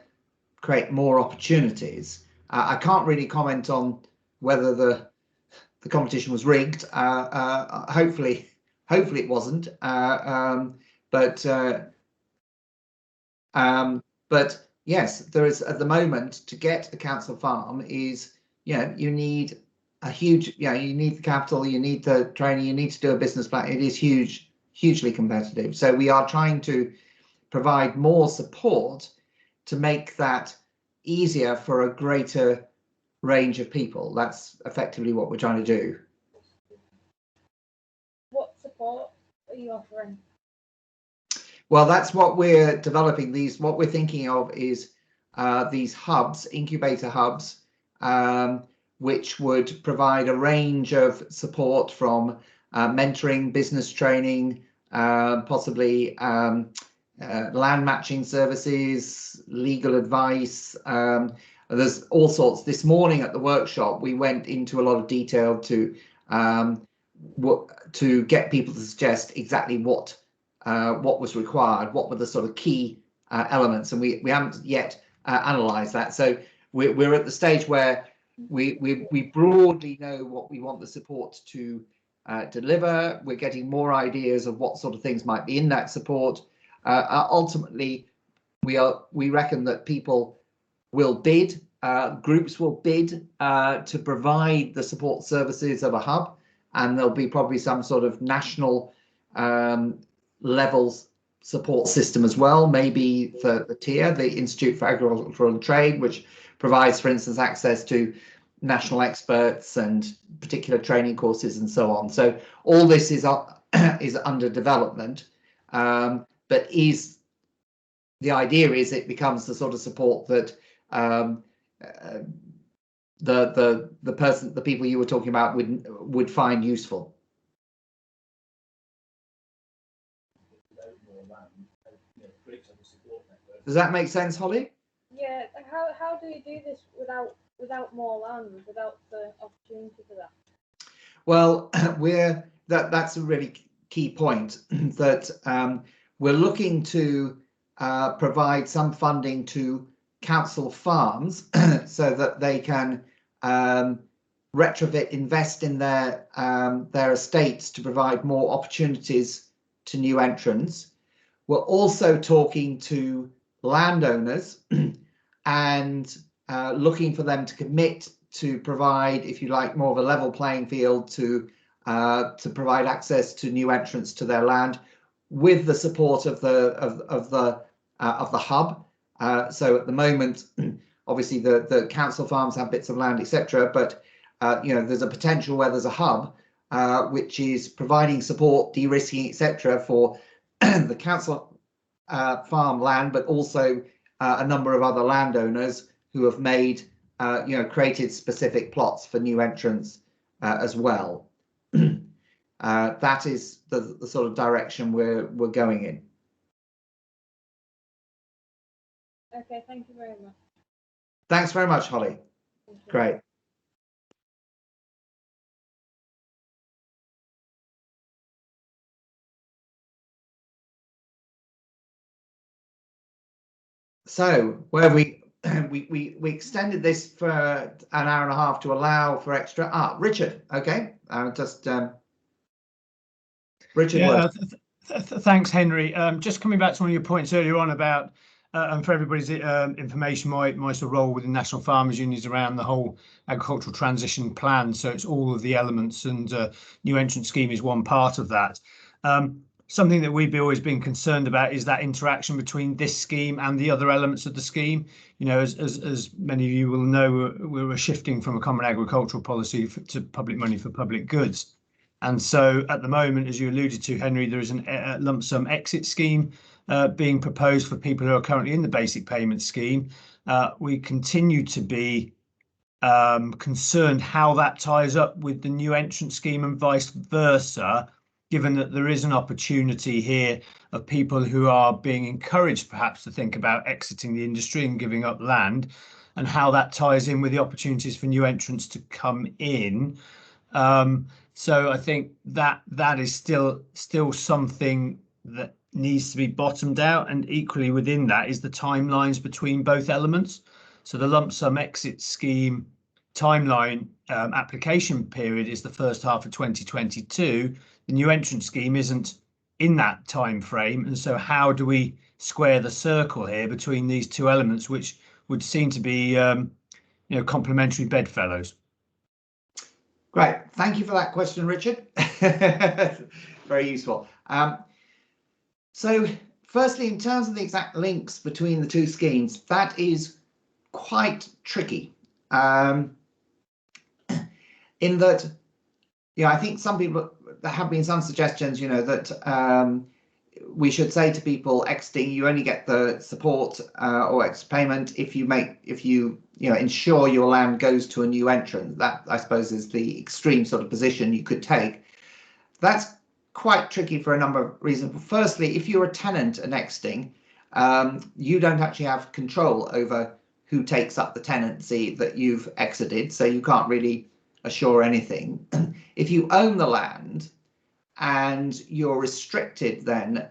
create more opportunities. I can't really comment on whether the competition was rigged. Hopefully it wasn't. But yes, there is at the moment, to get a council farm is, you need a huge, you need the capital, you need the training, you need to do a business plan. It is hugely competitive. So we are trying to provide more support to make that easier for a greater range of people. That's effectively what we're trying to do. What support are you offering? Well, that's what we're developing. What we're thinking of is these hubs, incubator hubs, which would provide a range of support from mentoring, business training, possibly land matching services, legal advice. There's all sorts. This morning at the workshop, we went into a lot of detail to get people to suggest exactly what was required, what were the sort of key elements, and we haven't yet analysed that. So we're at the stage where we broadly know what we want the support to deliver. We're getting more ideas of what sort of things might be in that support. Ultimately, we reckon that people will bid, groups will bid to provide the support services of a hub, and there'll be probably some sort of national levels support system as well, maybe for the TIA, the Institute for Agricultural Trade, which provides, for instance, access to national experts and particular training courses and so on. So all this is under development, but the idea is it becomes the sort of support that the people you were talking about would find useful. Does that make sense, Holly? Yeah, how do you do this without more land, without the opportunity for that? Well, that's a really key point, that we're looking to provide some funding to council farms so that they can retrofit, invest in their estates to provide more opportunities to new entrants. We're also talking to landowners and looking for them to commit to provide, if you like, more of a level playing field to provide access to new entrants to their land, with the support of the hub. So at the moment, obviously the council farms have bits of land, etc. But there's a potential where there's a hub which is providing support, de-risking, etc. for the council farm land, but also a number of other landowners who have made created specific plots for new entrants as well. That is the sort of direction we're going in. Okay, thank you very much. Thanks very much, Holly. Great. So where we extended this for an hour and a half to allow for extra. Richard, okay, Richard. Yeah, thanks, Henry. Just coming back to one of your points earlier on about, and for everybody's information, my sort of role with the National Farmers Union is around the whole agricultural transition plan. So it's all of the elements, and new entrant scheme is one part of that. Something that we've always been concerned about is that interaction between this scheme and the other elements of the scheme. As many of you will know, we're shifting from a common agricultural policy to public money for public goods. And so at the moment, as you alluded to, Henry, there is a lump sum exit scheme being proposed for people who are currently in the basic payment scheme. We continue to be concerned how that ties up with the new entrant scheme and vice versa, given that there is an opportunity here of people who are being encouraged perhaps to think about exiting the industry and giving up land, and how that ties in with the opportunities for new entrants to come in. So I think that is still something that needs to be bottomed out, and equally within that is the timelines between both elements. So the lump sum exit scheme timeline application period is the first half of 2022. The new entrant scheme isn't in that time frame, and so how do we square the circle here between these two elements, which would seem to be complementary bedfellows? Great, thank you for that question, Richard. Very useful. So firstly, in terms of the exact links between the two schemes, that is quite tricky. In that, I think some people, there have been some suggestions, that we should say to people exiting, you only get the support or exit payment if you ensure your land goes to a new entrant. That, I suppose, is the extreme sort of position you could take. That's quite tricky for a number of reasons. Firstly, if you're a tenant and exiting, you don't actually have control over who takes up the tenancy that you've exited, so you can't really assure anything. If you own the land and you're restricted then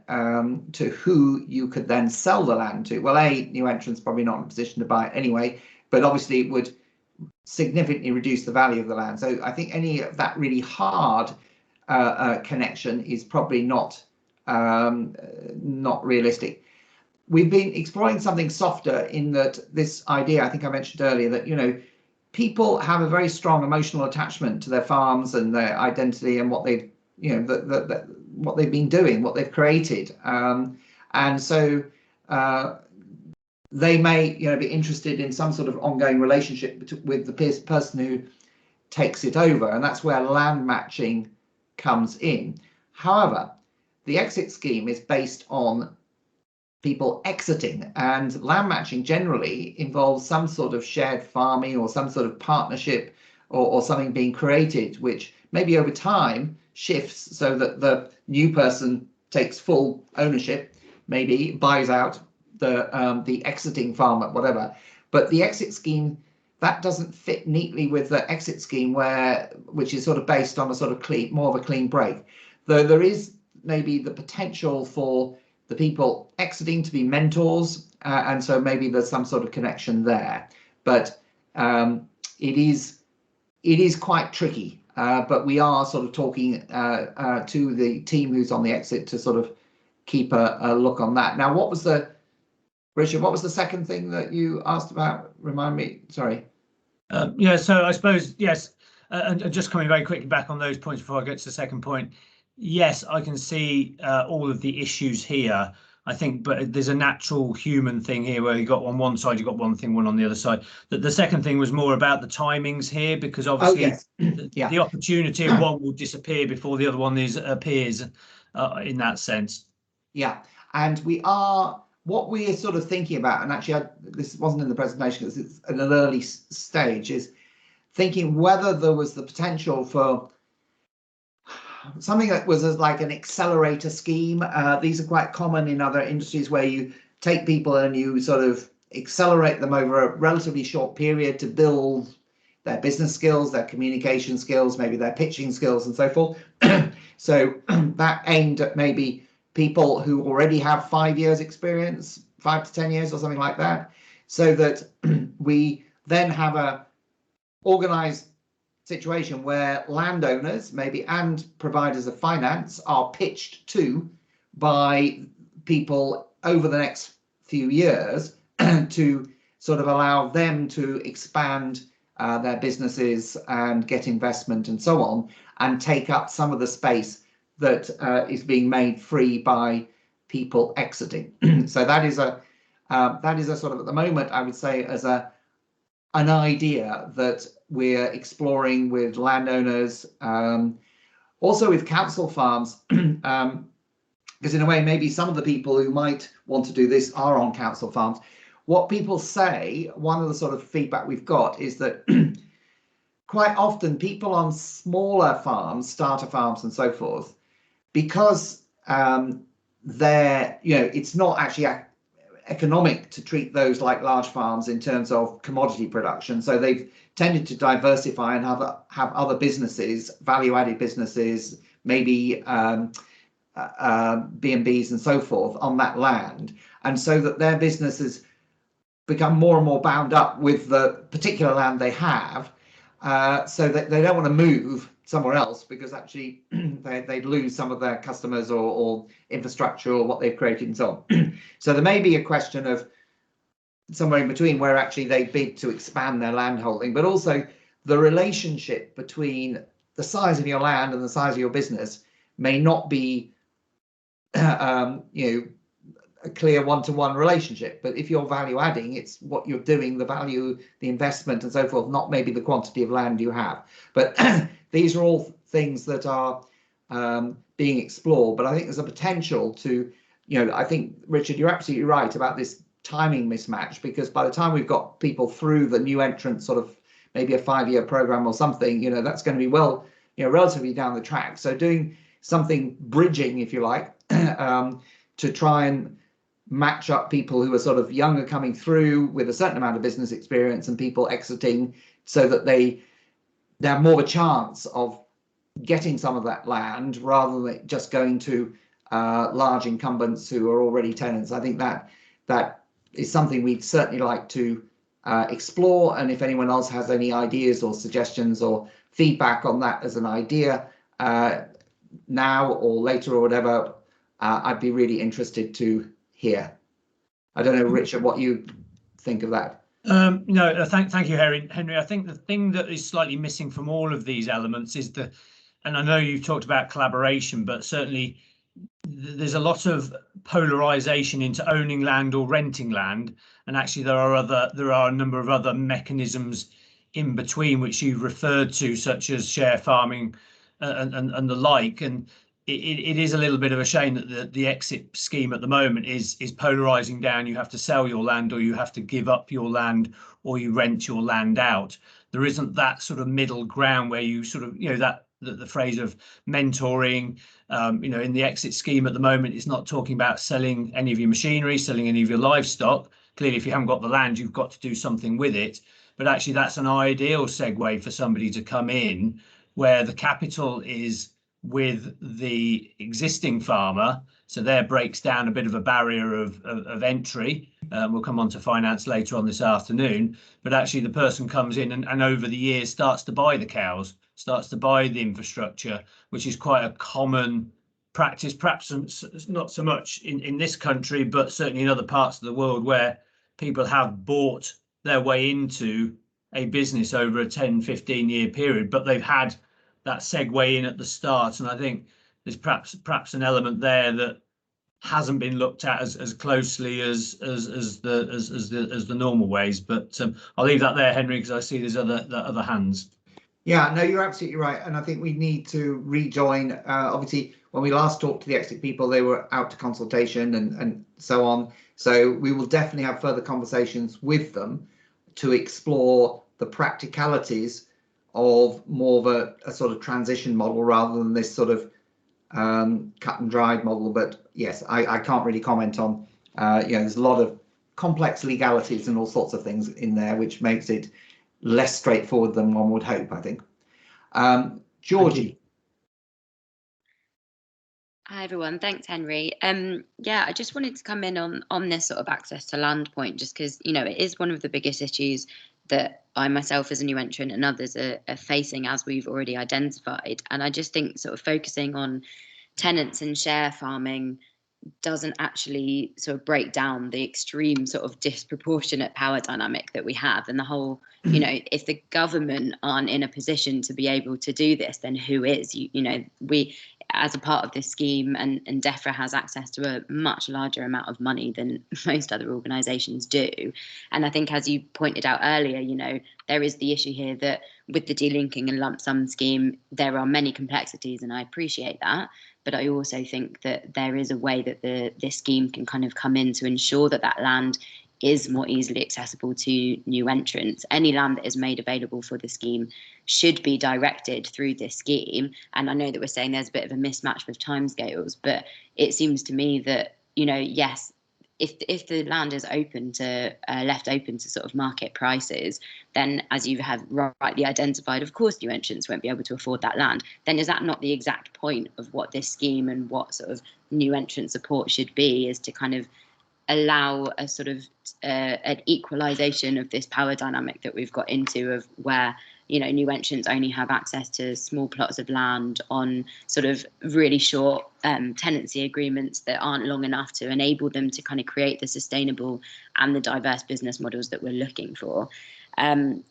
to who you could then sell the land to, well, new entrants probably not in a position to buy it anyway, but obviously it would significantly reduce the value of the land. So I think any of that really hard connection is probably not realistic. We've been exploring something softer, in that this idea, I think I mentioned earlier, that people have a very strong emotional attachment to their farms and their identity and what they've what they've been doing, what they've created, and so they may be interested in some sort of ongoing relationship with the person who takes it over, and that's where land matching comes in. However, the exit scheme is based on people exiting, and land matching generally involves some sort of shared farming or some sort of partnership or something being created, which maybe over time shifts so that the new person takes full ownership, maybe buys out the exiting farmer, whatever. But the exit scheme, that doesn't fit neatly with the exit scheme which is sort of based on a sort of more of a clean break. Though there is maybe the potential for the people exiting to be mentors, and so maybe there's some sort of connection there. But it is quite tricky. But we are sort of talking to the team who's on the exit to sort of keep a look on that. Now, Richard, what was the second thing that you asked about? Remind me, sorry. Yeah, so I suppose, yes, and just coming very quickly back on those points before I get to the second point. Yes, I can see all of the issues here, I think, but there's a natural human thing here where you got on one side, you got one thing, one on the other side. The second thing was more about the timings here, because obviously the opportunity of one will disappear before the other one appears in that sense. Yeah, and what we are sort of thinking about, and actually this wasn't in the presentation because it's at an early stage, is thinking whether there was the potential for something that was like an accelerator scheme. These are quite common in other industries where you take people and you sort of accelerate them over a relatively short period to build their business skills, their communication skills, maybe their pitching skills and so forth. So that aimed at maybe people who already have 5 years experience, 5 to 10 years or something like that, so that we then have a organized situation where landowners maybe and providers of finance are pitched to by people over the next few years to sort of allow them to expand their businesses and get investment and so on, and take up some of the space that is being made free by people exiting. So that is a sort of, at the moment, I would say, as an idea that we're exploring with landowners, also with council farms, because in a way, maybe some of the people who might want to do this are on council farms. What people say, one of the sort of feedback we've got is that quite often people on smaller farms, starter farms and so forth, because it's not actually economic to treat those like large farms in terms of commodity production. So they've tended to diversify and have other businesses, value-added businesses, maybe B&Bs and so forth on that land. And so that their businesses become more and more bound up with the particular land they have, so that they don't want to move somewhere else, because actually they'd lose some of their customers or infrastructure or what they've created and so on. So there may be a question of somewhere in between where actually they bid to expand their land holding, but also the relationship between the size of your land and the size of your business may not be a clear one-to-one relationship. But if you're value adding, it's what you're doing, the value, the investment and so forth, not maybe the quantity of land you have. But these are all things that are being explored. But I think there's a potential to, I think, Richard, you're absolutely right about this timing mismatch, because by the time we've got people through the new entrant sort of maybe a 5-year program or something, that's going to be relatively down the track. So doing something bridging, if you like, to try and match up people who are sort of younger coming through with a certain amount of business experience and people exiting, so that they have more of a chance of getting some of that land rather than just going to large incumbents who are already tenants. I think that is something we'd certainly like to explore. And if anyone else has any ideas or suggestions or feedback on that as an idea now or later or whatever, I'd be really interested to hear. I don't know, Richard, what you think of that. No, thank you, Henry. I think the thing that is slightly missing from all of these elements is and I know you've talked about collaboration, but certainly there's a lot of polarization into owning land or renting land, and actually there are a number of other mechanisms in between which you've referred to, such as share farming and the like. And it is a little bit of a shame that the exit scheme at the moment is polarizing down. You have to sell your land, or you have to give up your land, or you rent your land out. There isn't that sort of middle ground where you sort of, that the phrase of mentoring. In the exit scheme at the moment, it's not talking about selling any of your machinery, selling any of your livestock. Clearly, if you haven't got the land, you've got to do something with it. But actually, that's an ideal segue for somebody to come in where the capital is with the existing farmer. So there breaks down a bit of a barrier of entry. We'll come on to finance later on this afternoon. But actually, the person comes in and over the years starts to buy the cows, starts to buy the infrastructure, which is quite a common practice, perhaps not so much in this country, but certainly in other parts of the world where people have bought their way into a business over a 10-15 year period, but they've had that segue in at the start. And I think there's perhaps an element there that hasn't been looked at as closely as the normal ways. But I'll leave that there, Henry, because I see there's other hands. Yeah, no, you're absolutely right. And I think we need to rejoin. Obviously, when we last talked to the exit people, they were out to consultation and so on. So we will definitely have further conversations with them to explore the practicalities of more of a sort of transition model rather than this sort of cut and dried model. But yes, I can't really comment on, there's a lot of complex legalities and all sorts of things in there, which makes it less straightforward than one would hope, I think. Georgie. Hi everyone, thanks Henry. Yeah, I just wanted to come in on this sort of access to land point, just because it is one of the biggest issues that I myself as a new entrant and others are facing, as we've already identified. And I just think sort of focusing on tenants and share farming doesn't actually sort of break down the extreme sort of disproportionate power dynamic that we have, and the whole, if the government aren't in a position to be able to do this, then who is? We, as a part of this scheme, and DEFRA has access to a much larger amount of money than most other organisations do. And I think, as you pointed out earlier, there is the issue here that with the delinking and lump sum scheme, there are many complexities, and I appreciate that. But I also think that there is a way that this scheme can kind of come in to ensure that that land is more easily accessible to new entrants. Any land that is made available for the scheme should be directed through this scheme. And I know that we're saying there's a bit of a mismatch with timescales, but it seems to me that, yes, if the land is open to left open to sort of market prices, then, as you have rightly identified, of course new entrants won't be able to afford that land. Then is that not the exact point of what this scheme and what sort of new entrant support should be, is to kind of allow a sort of an equalisation of this power dynamic that we've got into, of where new entrants only have access to small plots of land on sort of really short tenancy agreements that aren't long enough to enable them to kind of create the sustainable and the diverse business models that we're looking for.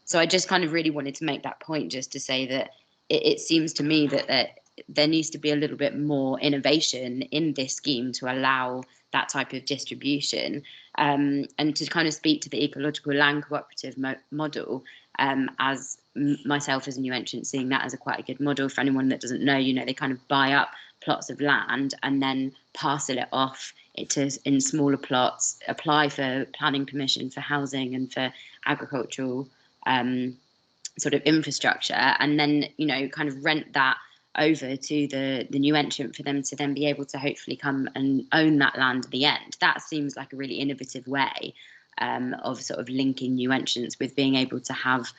So I just kind of really wanted to make that point, just to say that it seems to me that there needs to be a little bit more innovation in this scheme to allow that type of distribution, and to kind of speak to the ecological land cooperative model, as myself as a new entrant seeing that as quite a good model. For anyone that doesn't know, they kind of buy up plots of land and then parcel it off in smaller plots, apply for planning permission for housing and for agricultural sort of infrastructure, and then kind of rent that over to the new entrant for them to then be able to hopefully come and own that land at the end. That seems like a really innovative way of sort of linking new entrants with being able to have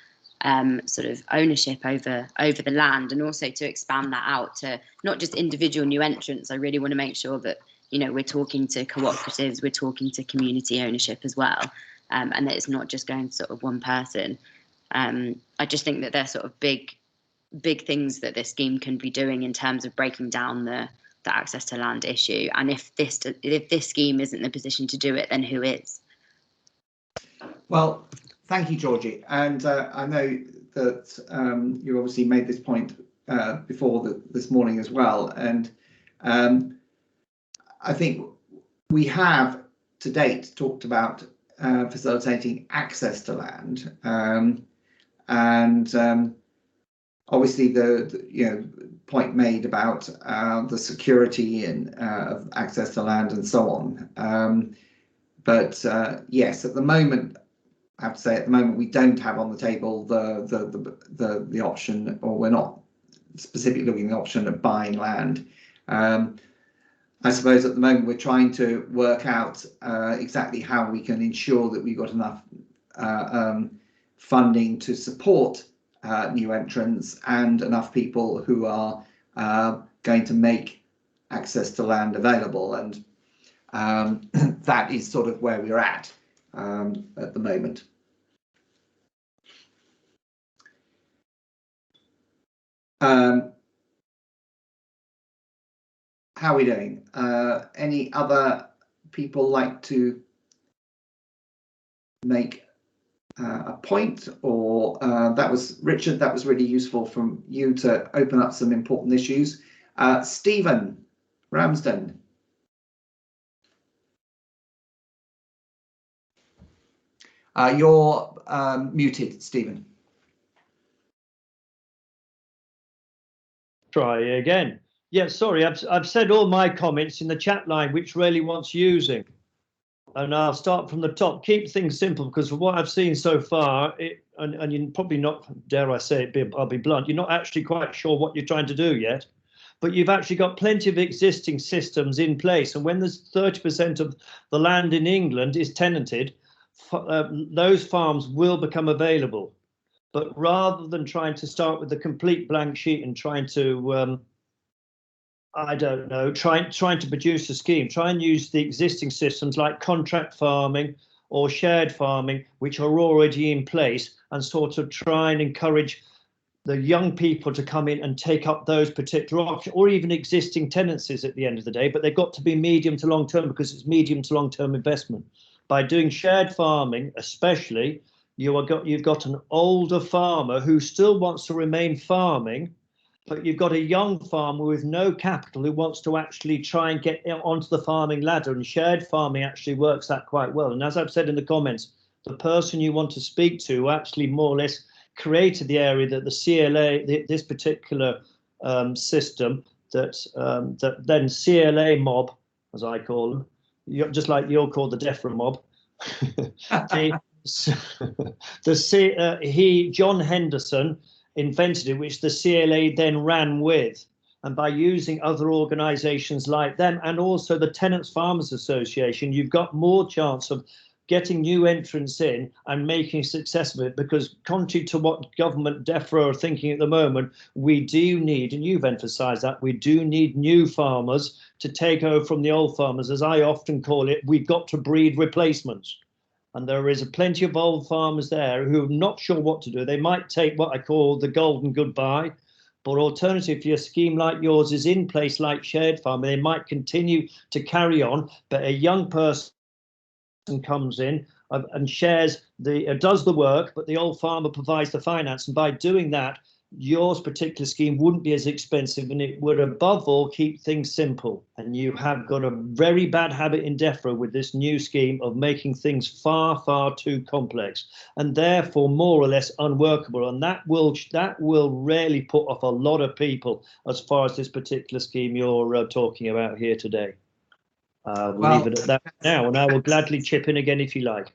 sort of ownership over the land, and also to expand that out to not just individual new entrants. I really want to make sure that we're talking to cooperatives, we're talking to community ownership as well, and that it's not just going to sort of one person. I just think that there's sort of big things that this scheme can be doing in terms of breaking down the access to land issue. And if this scheme isn't in a position to do it, then who is? Well, thank you, Georgie. And I know that you obviously made this point before this morning as well. And I think we have to date talked about facilitating access to land, and obviously the point made about the security and of access to land and so on. But yes, at the moment, I have to say, at the moment we don't have on the table the option, or we're not specifically looking at the option of buying land. I suppose at the moment we're trying to work out exactly how we can ensure that we've got enough funding to support new entrants and enough people who are going to make access to land available, and that is sort of where we're at the moment. How are we doing? Any other people like to make a point, or that was Richard, that was really useful from you to open up some important issues. Stephen Ramsden. You're muted, Stephen. Try again. Yeah, sorry, I've said all my comments in the chat line, which really wants using. And I'll start from the top. Keep things simple, because from what I've seen so far, and you're probably not, dare I say it, I'll be blunt, you're not actually quite sure what you're trying to do yet. But you've actually got plenty of existing systems in place. And when there's 30% of the land in England is tenanted, those farms will become available. But rather than trying to start with a complete blank sheet and trying to, I don't know, trying to produce a scheme, try and use the existing systems like contract farming or shared farming, which are already in place, and sort of try and encourage the young people to come in and take up those particular options, or even existing tenancies at the end of the day. But they've got to be medium to long term, because it's medium to long term investment. By doing shared farming, especially, you've got an older farmer who still wants to remain farming, but you've got a young farmer with no capital who wants to actually try and get onto the farming ladder, and shared farming actually works that quite well. And as I've said in the comments, the person you want to speak to actually more or less created the area that the CLA, this particular system, that then CLA mob, as I call them, just like you're called the DEFRA mob. John Henderson invented it, which the CLA then ran with. And by using other organisations like them, and also the Tenants Farmers Association, you've got more chance of getting new entrants in and making success of it, because contrary to what government DEFRA are thinking at the moment, we do need, and you've emphasised that, we do need new farmers to take over from the old farmers. As I often call it, we've got to breed replacements. And there is plenty of old farmers there who are not sure what to do. They might take what I call the golden goodbye, but alternative, if your scheme like yours is in place, like shared farming, they might continue to carry on, but a young person comes in and shares does the work, but the old farmer provides the finance. And by doing that, yours particular scheme wouldn't be as expensive, and it would above all keep things simple. And you have got a very bad habit in DEFRA with this new scheme of making things far, far too complex, and therefore more or less unworkable. And that will really put off a lot of people as far as this particular scheme you're talking about here today. We'll leave it at that now, and I will gladly chip in again if you like.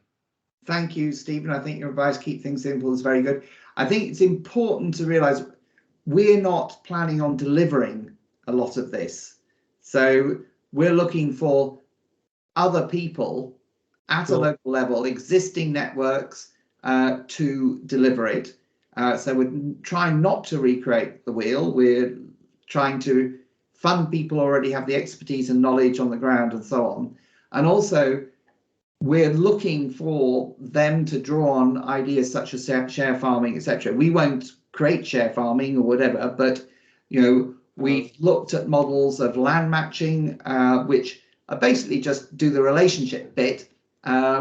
Thank you, Stephen. I think your advice, keep things simple, is very good. I think it's important to realise we're not planning on delivering a lot of this. So we're looking for other people at a local level, existing networks, to deliver it. So we're trying not to recreate the wheel. We're trying to fund people who already have the expertise and knowledge on the ground and so on. And also, we're looking for them to draw on ideas such as share farming, etc. We won't create share farming or whatever, but we've looked at models of land matching, which are basically just do the relationship bit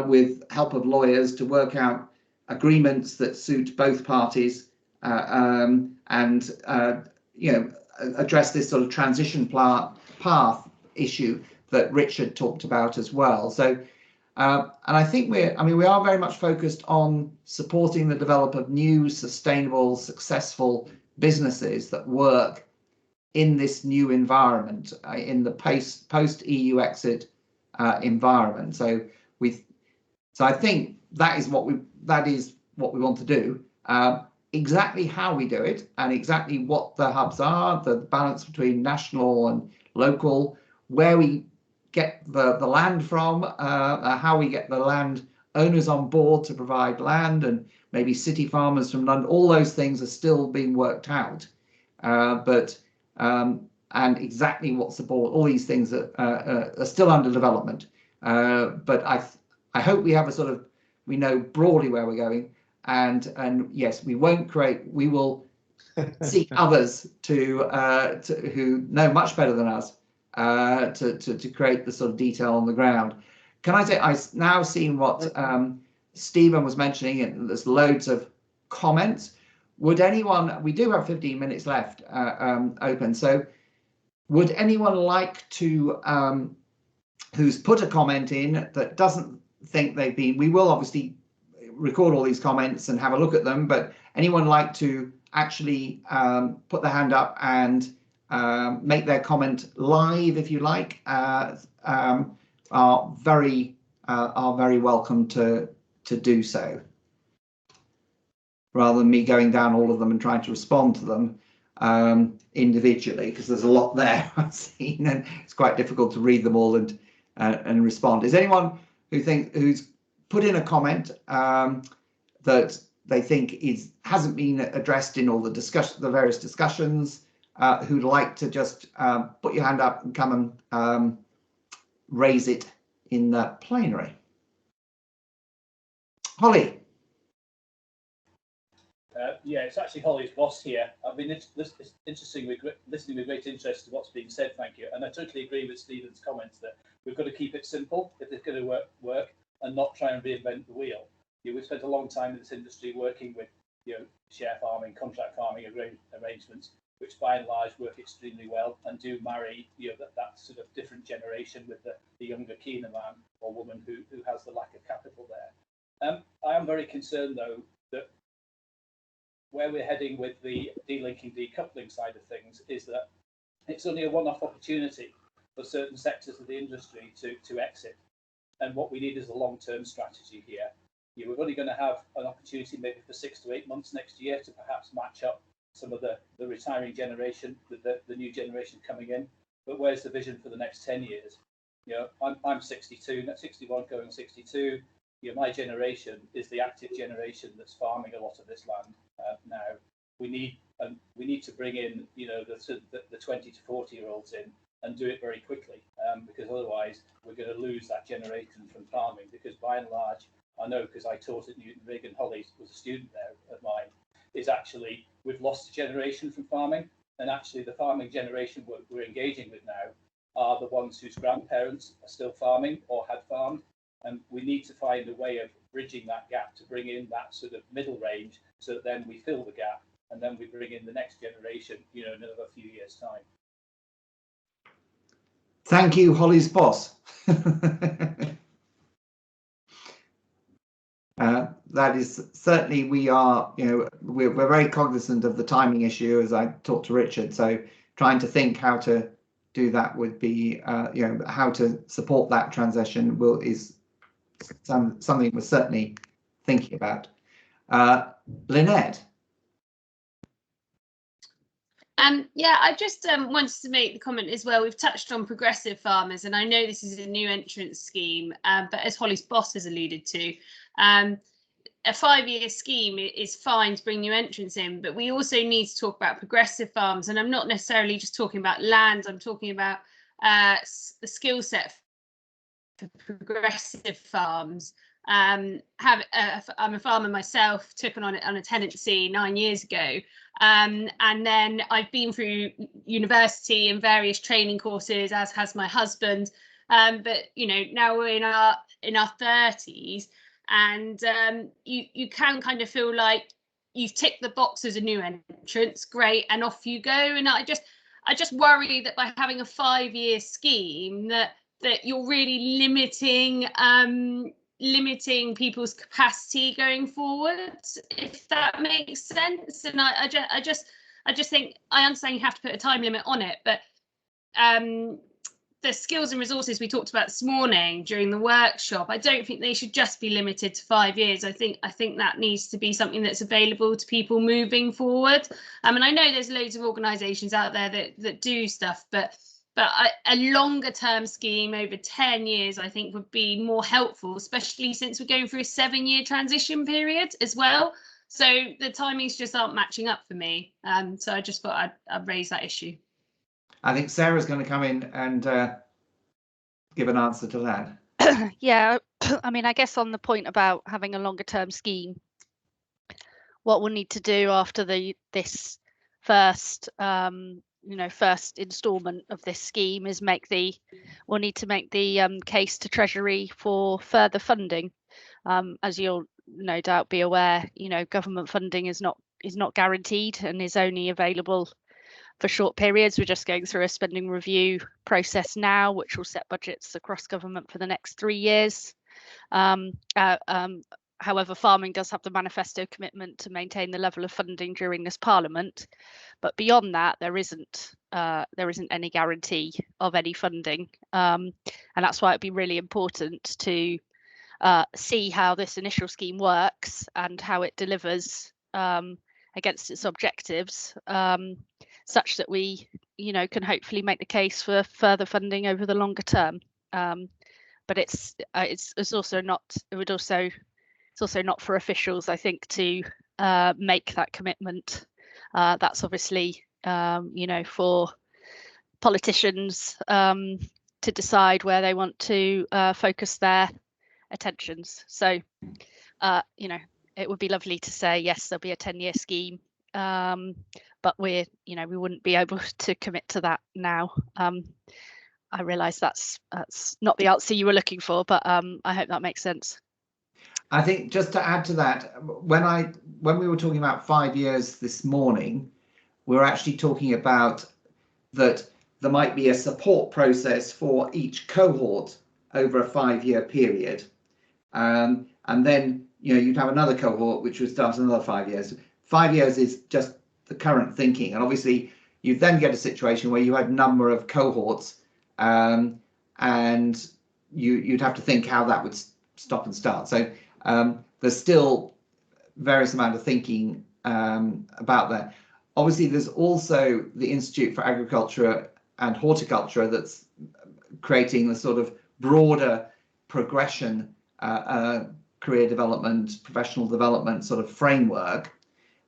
with help of lawyers to work out agreements that suit both parties, and address this sort of transition path issue that Richard talked about as well. So. And I think we are very much focused on supporting the development of new, sustainable, successful businesses that work in this new environment, in the post EU exit environment. So I think that is what we want to do. exactly how we do it and exactly what the hubs are, the balance between national and local, where we get the land from, how we get the land owners on board to provide land, and maybe city farmers from London. All those things are still being worked out, and exactly what support, all these things are still under development. But I hope we have a sort of, we know broadly where we're going, and yes, we will seek others to who know much better than us to create the sort of detail on the ground. Can I say, I've now seen what Stephen was mentioning, and there's loads of comments. Would anyone, we do have 15 minutes left open, so would anyone like to, who's put a comment in that doesn't think they've been, we will obviously record all these comments and have a look at them, but anyone like to actually put their hand up and make their comment live, if you like, are very welcome to do so, rather than me going down all of them and trying to respond to them individually, because there's a lot there I've seen, and it's quite difficult to read them all and respond. Is anyone who's put in a comment that they think hasn't been addressed in all the various discussions, who'd like to just put your hand up and come and raise it in the plenary? Holly. Yeah, it's actually Holly's boss here. I've been listening with great interest to what's being said, thank you. And I totally agree with Stephen's comments that we've got to keep it simple if it's going to work and not try and reinvent the wheel. We've spent a long time in this industry working with share farming, contract farming arrangements, which by and large work extremely well and do marry that sort of different generation with the younger, keener man or woman who has the lack of capital there. I am very concerned though that where we're heading with the delinking, decoupling side of things is that it's only a one-off opportunity for certain sectors of the industry to exit. And what we need is a long-term strategy here. We're only going to have an opportunity maybe for 6 to 8 months next year to perhaps match up some of the retiring generation with the new generation coming in. But where's the vision for the next 10 years? I'm 62, 61 going 62. My generation is the active generation that's farming a lot of this land now. We need to bring in the 20 to 40-year-olds in and do it very quickly, because otherwise we're going to lose that generation from farming. Because by and large, I know because I taught at Newton Rig and Holly was a student there at mine, is actually we've lost a generation from farming, and actually the farming generation we're engaging with now are the ones whose grandparents are still farming or had farmed. And we need to find a way of bridging that gap to bring in that sort of middle range, so that then we fill the gap and then we bring in the next generation, in another few years' time. Thank you, Holly's boss. That is certainly, we're very cognizant of the timing issue, as I talked to Richard. So trying to think how to do that would be, how to support that transition is something we're certainly thinking about. Lynette. Yeah, I just wanted to make the comment as well. We've touched on progressive farmers, and I know this is a new entrance scheme, but as Holly's boss has alluded to, a 5-year scheme is fine to bring new entrants in, but we also need to talk about progressive farms. And I'm not necessarily just talking about land, I'm talking about the skill set for progressive farms. I'm a farmer myself, took on a tenancy 9 years ago, and then I've been through university and various training courses, as has my husband, but now we're in our 30s, and you can kind of feel like you've ticked the box as a new entrant, great, and off you go. And I just worry that by having a 5-year scheme that you're really limiting people's capacity going forward, if that makes sense. And I just think, I understand you have to put a time limit on it, but the skills and resources we talked about this morning during the workshop, I don't think they should just be limited to 5 years. I think that needs to be something that's available to people moving forward. And I know there's loads of organisations out there that do stuff, but a longer term scheme over 10 years, I think, would be more helpful, especially since we're going through a 7-year transition period as well. So the timings just aren't matching up for me. So I just thought I'd raise that issue. I think Sarah's going to come in and give an answer to that. Yeah, I mean, I guess on the point about having a longer term scheme, what we'll need to do after this first first instalment of this scheme is we'll need to make the case to Treasury for further funding. As you'll no doubt be aware, government funding is not guaranteed and is only available for short periods. We're just going through a spending review process now, which will set budgets across government for the next 3 years. However, farming does have the manifesto commitment to maintain the level of funding during this Parliament, but beyond that, there isn't any guarantee of any funding, and that's why it'd be really important to see how this initial scheme works and how it delivers against its objectives, such that we, can hopefully make the case for further funding over the longer term. But it's also not. It's also not for officials, I think, to make that commitment. That's obviously, for politicians to decide where they want to focus their attentions. So, it would be lovely to say, yes, there'll be a 10-year scheme, but we wouldn't be able to commit to that now. I realise that's not the answer you were looking for, but I hope that makes sense. I think just to add to that, when we were talking about 5 years this morning, we were actually talking about that there might be a support process for each cohort over a 5-year period, and then you'd have another cohort which would start another 5 years. 5 years is just the current thinking, and obviously you then get a situation where you had a number of cohorts, and you'd have to think how that would stop and start. So there's still various amount of thinking about that. Obviously, there's also the Institute for Agriculture and Horticulture that's creating the sort of broader progression, career development, professional development sort of framework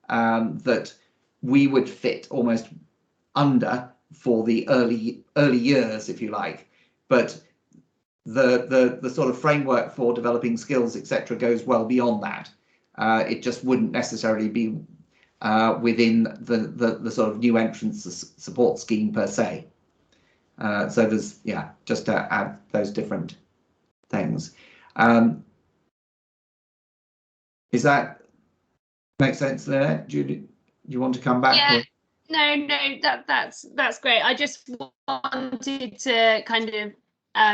that we would fit almost under for the early years, if you like. But the sort of framework for developing skills, etc., goes well beyond that. It just wouldn't necessarily be within the sort of new entrants support scheme per se. So there's, just to add those different things. Is that make sense, Lynette? Do you want to come back? Yeah. No, that's great. I just wanted to kind of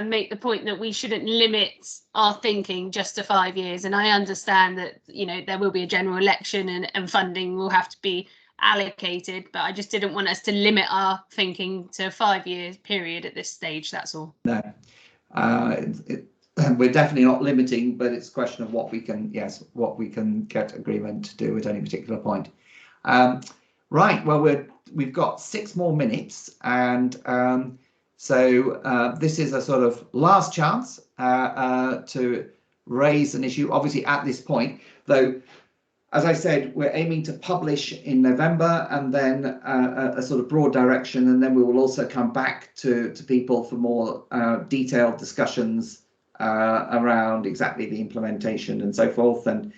make the point that we shouldn't limit our thinking just to 5 years. And I understand that, there will be a general election and funding will have to be allocated, but I just didn't want us to limit our thinking to a 5 year period at this stage. That's all. No, we're definitely not limiting, but it's a question of what we can get agreement to do at any particular point. Right, well, we've got 6 more minutes, and so this is a sort of last chance to raise an issue, obviously at this point, though, as I said, we're aiming to publish in November, and then a sort of broad direction, and then we will also come back to people for more detailed discussions around exactly the implementation and so forth, and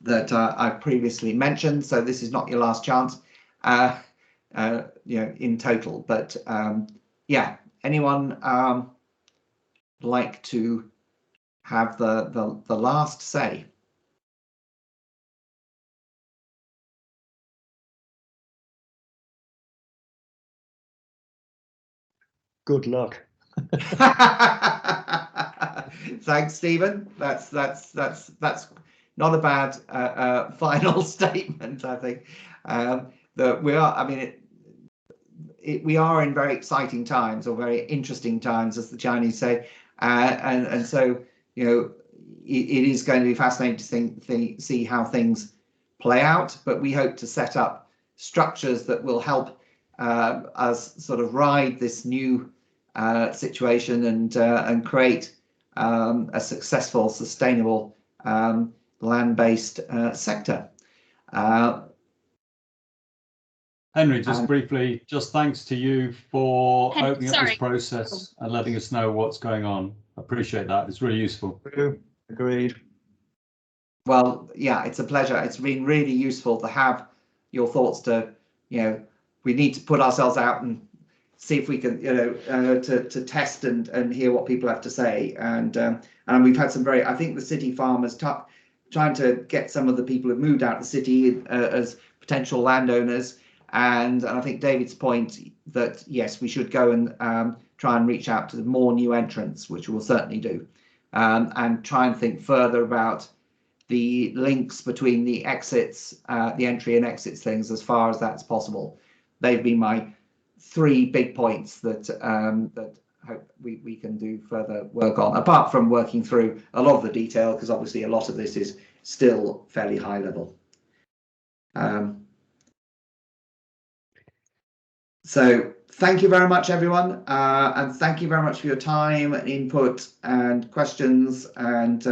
that I've previously mentioned. So this is not your last chance, in total. But anyone like to have the last say? Good luck. Thanks, Stephen. That's not a bad final statement, I think. That we are. I mean, we are in very exciting times, or very interesting times, as the Chinese say, and so it is going to be fascinating to see how things play out. But we hope to set up structures that will help us sort of ride this new situation and create a successful, sustainable land-based sector. Henry, just briefly, just thanks to you for opening up this process and letting us know what's going on. I appreciate that. It's really useful. Agreed. Well, yeah, it's a pleasure. It's been really useful to have your thoughts. We need to put ourselves out and see if we can, to test and hear what people have to say. And we've had some I think the city farmers trying to get some of the people who've moved out of the city as potential landowners. And I think David's point that, yes, we should go and try and reach out to more new entrants, which we'll certainly do, and try and think further about the links between the exits, the entry and exits things, as far as that's possible. They've been my 3 big points that hope we can do further work on, apart from working through a lot of the detail, because obviously a lot of this is still fairly high level. So thank you very much, everyone, and thank you very much for your time and input and questions. And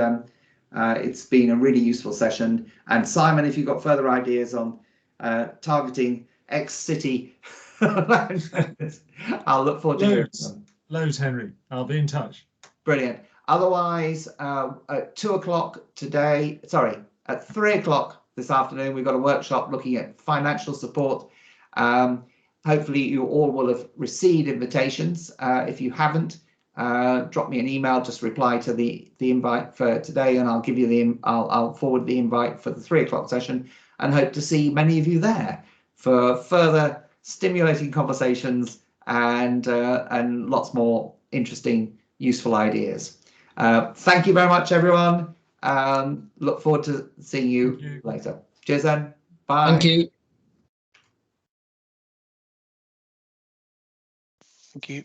it's been a really useful session. And Simon, if you've got further ideas on targeting ex-city, I'll look forward to hearing them. Loads, Henry. I'll be in touch. Brilliant. Otherwise, at 2 o'clock today, sorry, at 3 o'clock this afternoon, we've got a workshop looking at financial support. Hopefully you all will have received invitations. If you haven't, drop me an email, just reply to the invite for today, and I'll give you I'll forward the invite for the 3 o'clock session, and hope to see many of you there for further stimulating conversations and lots more interesting, useful ideas. Thank you very much, everyone. Look forward to seeing you later. Cheers then. Bye. Thank you. Thank you.